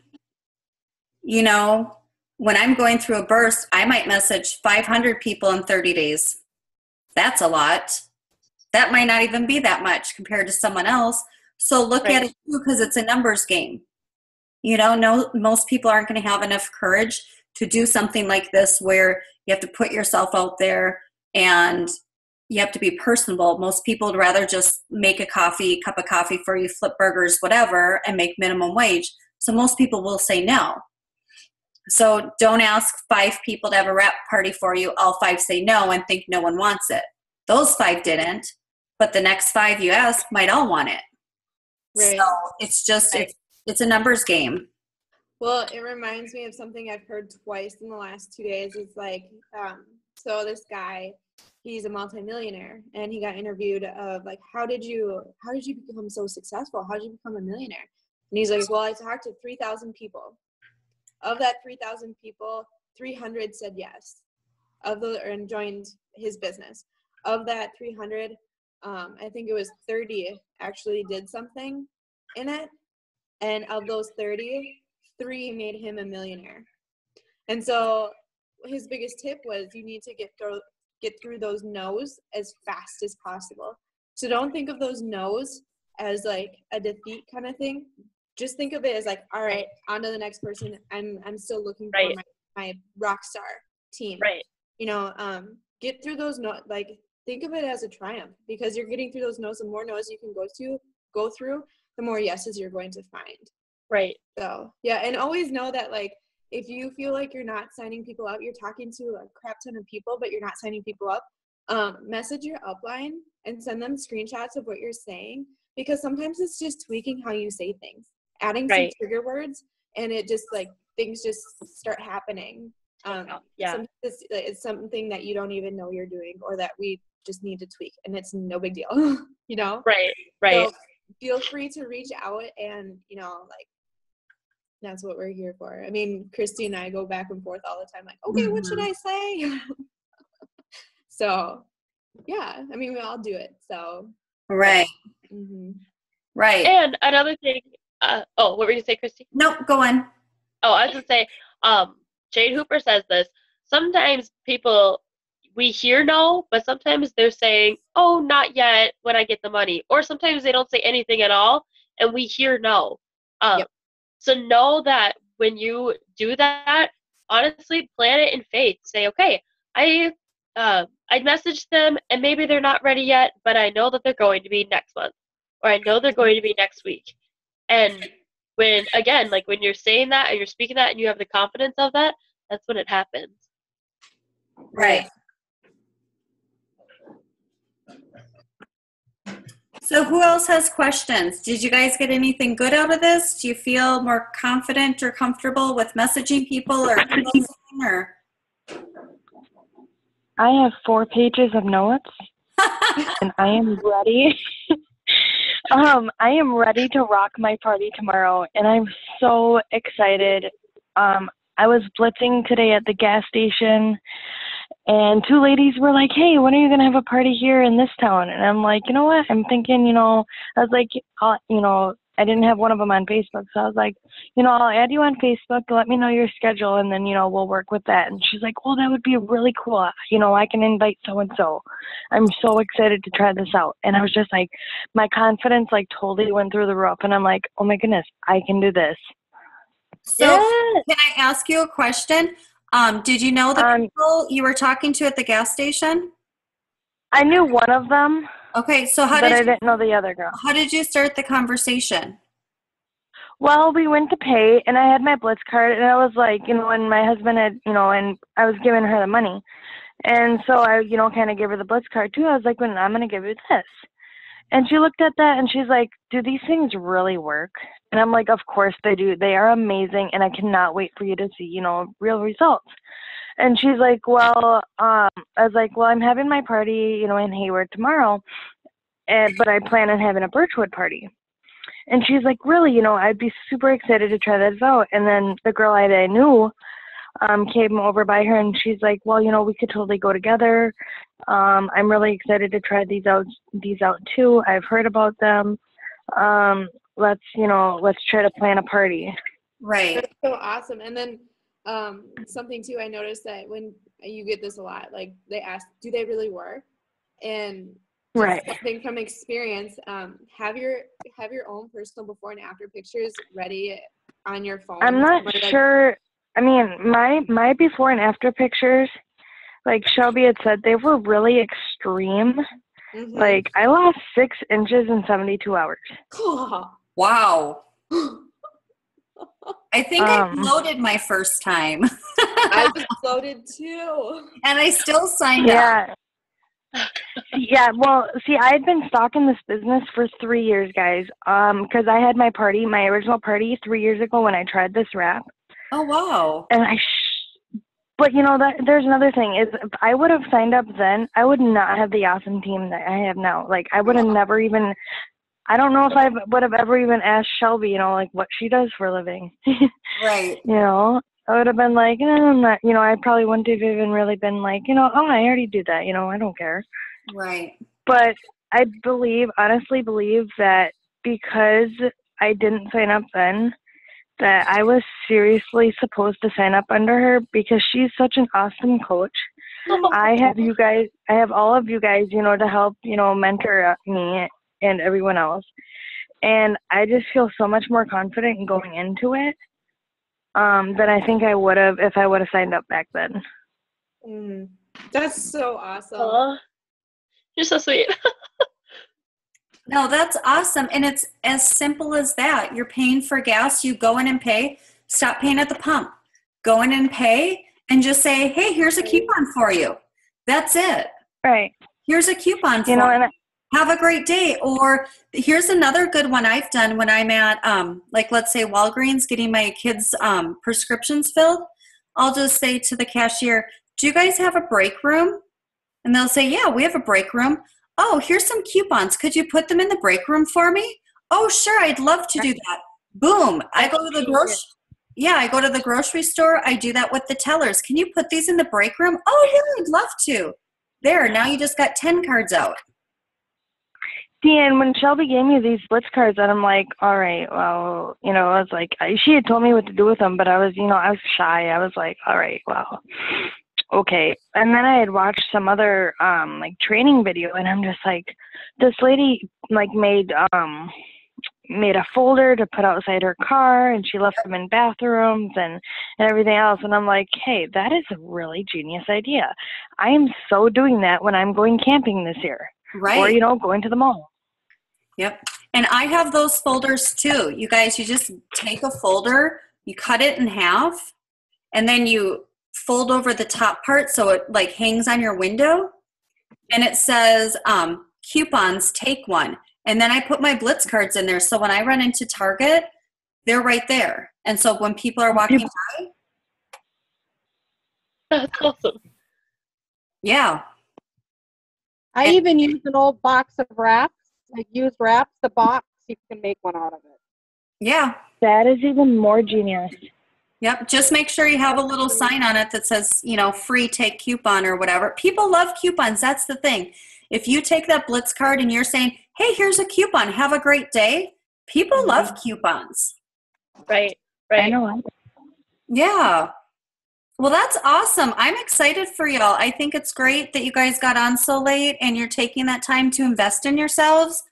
You know, when I'm going through a burst, I might message 500 people in 30 days. That's a lot. That might not even be that much compared to someone else. So look at it too, because it's a numbers game. You know, no, most people aren't going to have enough courage to do something like this where you have to put yourself out there and you have to be personable. Most people would rather just make a cup of coffee for you, flip burgers, whatever, and make minimum wage. So most people will say no. So don't ask 5 people to have a wrap party for you. All 5 say no and think no one wants it. Those 5 didn't, but the next 5 you ask might all want it. Right. So it's just, it's a numbers game. Well, it reminds me of something I've heard twice in the last 2 days. It's like, so this guy, he's a multimillionaire, and he got interviewed of like, how did you become so successful? How did you become a millionaire? And he's like, well, I talked to 3,000 people. Of that 3,000 people, 300 said yes, and joined his business. Of that 300, I think it was 30 actually did something in it. And of those 30, 3 made him a millionaire. And so his biggest tip was you need to get through those no's as fast as possible. So don't think of those no's as like a defeat kind of thing. Just think of it as like, all right, on to the next person. I'm still looking for my rock star team. Right. You know, get through those no, like think of it as a triumph, because you're getting through those no's. The more no's you can go through, the more yeses you're going to find. Right. So yeah, and always know that like if you feel like you're not signing people up, you're talking to a crap ton of people, but you're not signing people up, message your upline and send them screenshots of what you're saying, because sometimes it's just tweaking how you say things, adding some trigger words, and it just like things just start happening. Sometimes it's something that you don't even know you're doing, or that we just need to tweak, and it's no big deal. You know? Right. So feel free to reach out, and you know, like that's what we're here for. I mean, Christy and I go back and forth all the time, like, okay, what should I say? So yeah, I mean, we all do it. So right. Right. And another thing, what were you gonna say, Christy? Nope, go on. Oh, I was gonna say, Jade Hooper says this. Sometimes we hear no, but sometimes they're saying, oh, not yet when I get the money. Or sometimes they don't say anything at all and we hear no. Yep. So know that when you do that, honestly, plan it in faith. Say, okay, I messaged them and maybe they're not ready yet, but I know that they're going to be next month. Or I know they're going to be next week. And when, again, like when you're saying that and you're speaking that and you have the confidence of that, that's when it happens. Right. So who else has questions? Did you guys get anything good out of this? Do you feel more confident or comfortable with messaging people or closing, or? I have 4 pages of notes, and I am ready. I am ready to rock my party tomorrow, and I'm so excited. I was blitzing today at the gas station, and 2 ladies were like, hey, when are you going to have a party here in this town? And I'm like, you know what? I'm thinking, I was like, I didn't have one of them on Facebook. So I was like, I'll add you on Facebook. Let me know your schedule. And then, we'll work with that. And she's like, well, that would be really cool. I can invite so-and-so. I'm so excited to try this out. And I was just like, my confidence totally went through the roof. And I'm like, oh my goodness, I can do this. So can I ask you a question? Did you know the people you were talking to at the gas station? I knew one of them. Okay, so I didn't know the other girl. How did you start the conversation? Well, we went to pay, and I had my Blitz card, and I was like, and my husband had, and I was giving her the money. And so I, kind of gave her the Blitz card, too. I was like, well, I'm going to give you this. And she looked at that, and she's like, do these things really work? And I'm like, of course they do. They are amazing, and I cannot wait for you to see, real results. And she's like, well, I was like, well, I'm having my party, in Hayward tomorrow, but I plan on having a Birchwood party. And she's like, really, I'd be super excited to try this out. And then the girl I knew came over by her, and she's like, well, we could totally go together. I'm really excited to try these out too. I've heard about them. Let's try to plan a party. Right. That's so awesome. And then something too, I noticed that when you get this a lot, like they ask, do they really work? And right. Something from experience, have your own personal before and after pictures ready on your phone. I'm not sure. I mean, my before and after pictures, like Shelby had said, they were really extreme. Mm-hmm. Like I lost 6 inches in 72 hours. Wow. I think I floated my first time. I was floated too. And I still signed up. Yeah, well, see, I had been stalking this business for 3 years, guys, because I had my original party 3 years ago when I tried this wrap. Oh, wow. And but there's another thing, is if I would have signed up then, I would not have the awesome team that I have now. Like, I would have never even, I don't know if I would have ever even asked Shelby, what she does for a living. Right. I would have been like, I'm not, I probably wouldn't have even really been like, oh, I already do that, I don't care. Right. But I honestly believe that because I didn't sign up then, that I was seriously supposed to sign up under her because she's such an awesome coach. I have all of you guys, to help, mentor me and everyone else. And I just feel so much more confident in going into it than I think I would have if I would have signed up back then. That's so awesome. You're so sweet. No, that's awesome. And it's as simple as that. You're paying for gas. You go in and pay. Stop paying at the pump. Go in and pay and just say, hey, here's a coupon for you. That's it. Right. Here's a coupon for you. Have a great day. Or here's another good one I've done when I'm at, let's say Walgreens getting my kids' prescriptions filled. I'll just say to the cashier, do you guys have a break room? And they'll say, yeah, we have a break room. Oh, here's some coupons. Could you put them in the break room for me? Oh, sure. I'd love to do that. Boom. I go to the grocery store. I do that with the tellers. Can you put these in the break room? Oh, yeah, I'd love to. There. Now you just got 10 cards out. See, and when Shelby gave me these Blitz cards, and I'm like, all right, well, I was like, she had told me what to do with them, but I was, I was shy. I was like, all right, well. okay. And then I had watched some other like training video, and I'm just like, this lady like made a folder to put outside her car, and she left them in bathrooms and everything else. And I'm like, hey, that is a really genius idea. I am so doing that when I'm going camping this year. Right. Or, you know, going to the mall. Yep. And I have those folders too. You guys, you just take a folder, you cut it in half, and then you fold over the top part so it like hangs on your window. And it says, coupons, take one. And then I put my Blitz cards in there. So when I run into Target, they're right there. And so when people are walking by. That's awesome. Yeah. I even use an old box of wraps, like used wraps, the box, you can make one out of it. Yeah. That is even more genius. Yep. Just make sure you have a little sign on it that says, you know, free take coupon or whatever. People love coupons. That's the thing. If you take that Blitz card and you're saying, hey, here's a coupon, have a great day, people love coupons. Right. I know. Yeah. Well, that's awesome. I'm excited for y'all. I think it's great that you guys got on so late and you're taking that time to invest in yourselves.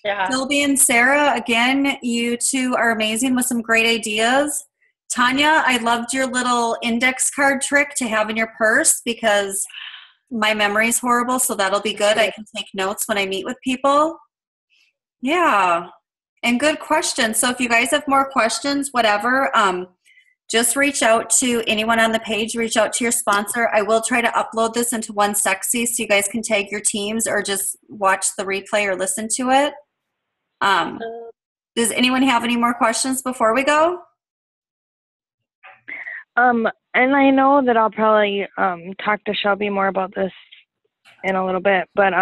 Yeah. Sylvie and Sarah, again, you two are amazing with some great ideas. Tanya, I loved your little index card trick to have in your purse because my memory is horrible, so that'll be good. I can take notes when I meet with people. Yeah. And good questions. So if you guys have more questions, whatever, just reach out to anyone on the page. Reach out to your sponsor. I will try to upload this into One Sexy so you guys can tag your teams or just watch the replay or listen to it. Does anyone have any more questions before we go? And I know that I'll probably talk to Shelby more about this in a little bit, but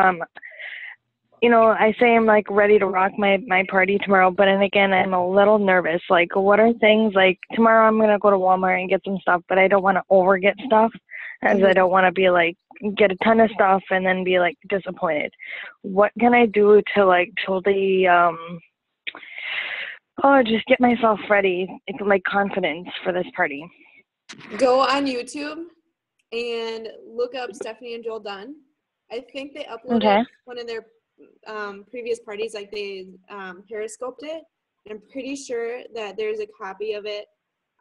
you know, I say I'm like ready to rock my party tomorrow, but then again, I'm a little nervous. Like, what are things like tomorrow? I'm gonna go to Walmart and get some stuff, but I don't want to over get stuff, as I don't want to be like get a ton of stuff and then be like disappointed. What can I do to like totally just get myself ready, like confidence for this party? Go on YouTube and look up Stephanie and Joel Dunn. I think they uploaded one of their previous parties, like they periscoped it. I'm pretty sure that there's a copy of it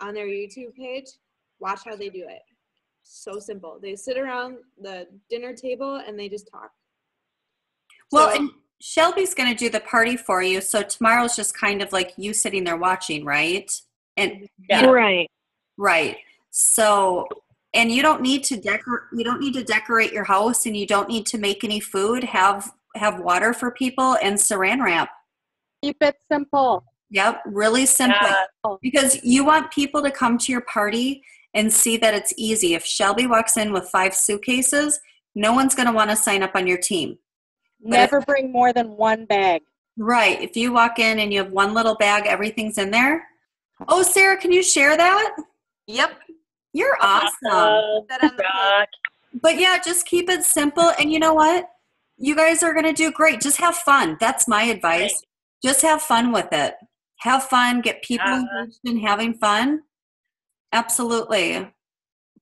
on their YouTube page. Watch how they do it. So simple. They sit around the dinner table and they just talk. Well, and Shelby's going to do the party for you, so tomorrow's just kind of like you sitting there watching, right? And right. So, and you don't need to decorate your house, and you don't need to make any food. Have water for people and saran wrap. Keep it simple. Yep, really simple. Yeah. Because you want people to come to your party and see that it's easy. If Shelby walks in with 5 suitcases, no one's going to want to sign up on your team. Never bring more than one bag. Right. If you walk in and you have one little bag, everything's in there. Oh, Sarah, can you share that? Yep. You're awesome. But yeah, just keep it simple. And you know what? You guys are going to do great. Just have fun. That's my advice. Right. Just have fun with it. Have fun. Get people engaged in having fun. Absolutely.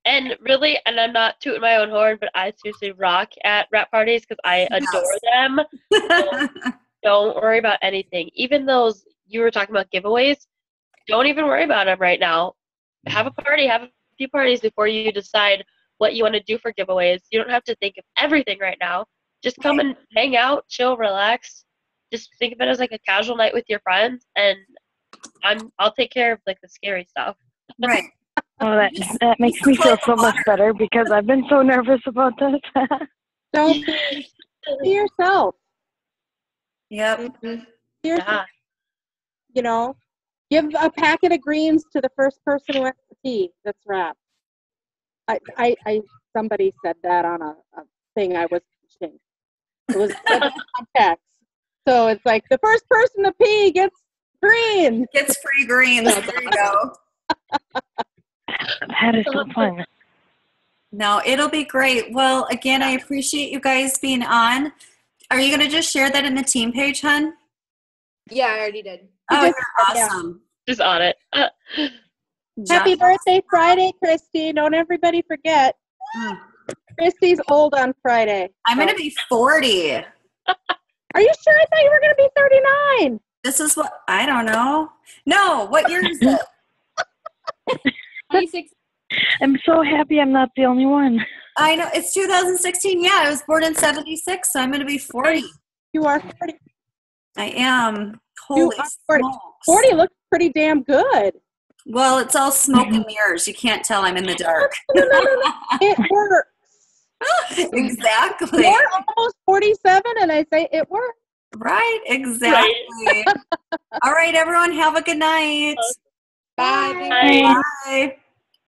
And really, and I'm not tooting my own horn, but I seriously rock at wrap parties because I adore them. So don't worry about anything. Even those, you were talking about giveaways, don't even worry about them right now. Have a party, have a few parties before you decide what you want to do for giveaways. You don't have to think of everything right now. Just come and hang out, chill, relax. Just think of it as like a casual night with your friends, and I'll take care of like the scary stuff. Right. Oh, that makes me feel so much better because I've been so nervous about this. Don't be yourself. Yep. Yeah. You know, give a packet of greens to the first person who has the tea that's wrapped. Somebody said that on a thing I was teaching. It was on text. So it's like the first person to pee gets green. Gets free greens. There you go. That is so fun. No, it'll be great. Well, again, I appreciate you guys being on. Are you going to just share that in the team page, hun? Yeah, I already did. Oh, you're awesome. Just on it. Happy birthday Friday, Christy. Don't everybody forget. Christy's old on Friday. I'm going to be 40. Are you sure? I thought you were going to be 39. This is what, I don't know. No, what year is it? 26. I'm so happy I'm not the only one. I know, it's 2016. Yeah, I was born in 76, so I'm going to be 40. You are 40. I am. Holy are 40. smokes. 40 looks pretty damn good. Well, it's all smoke and mirrors. You can't tell I'm in the dark. No. It works. Exactly. You're almost 47, and I say it works. Right, exactly. All right, everyone, have a good night. Bye. Bye. Bye.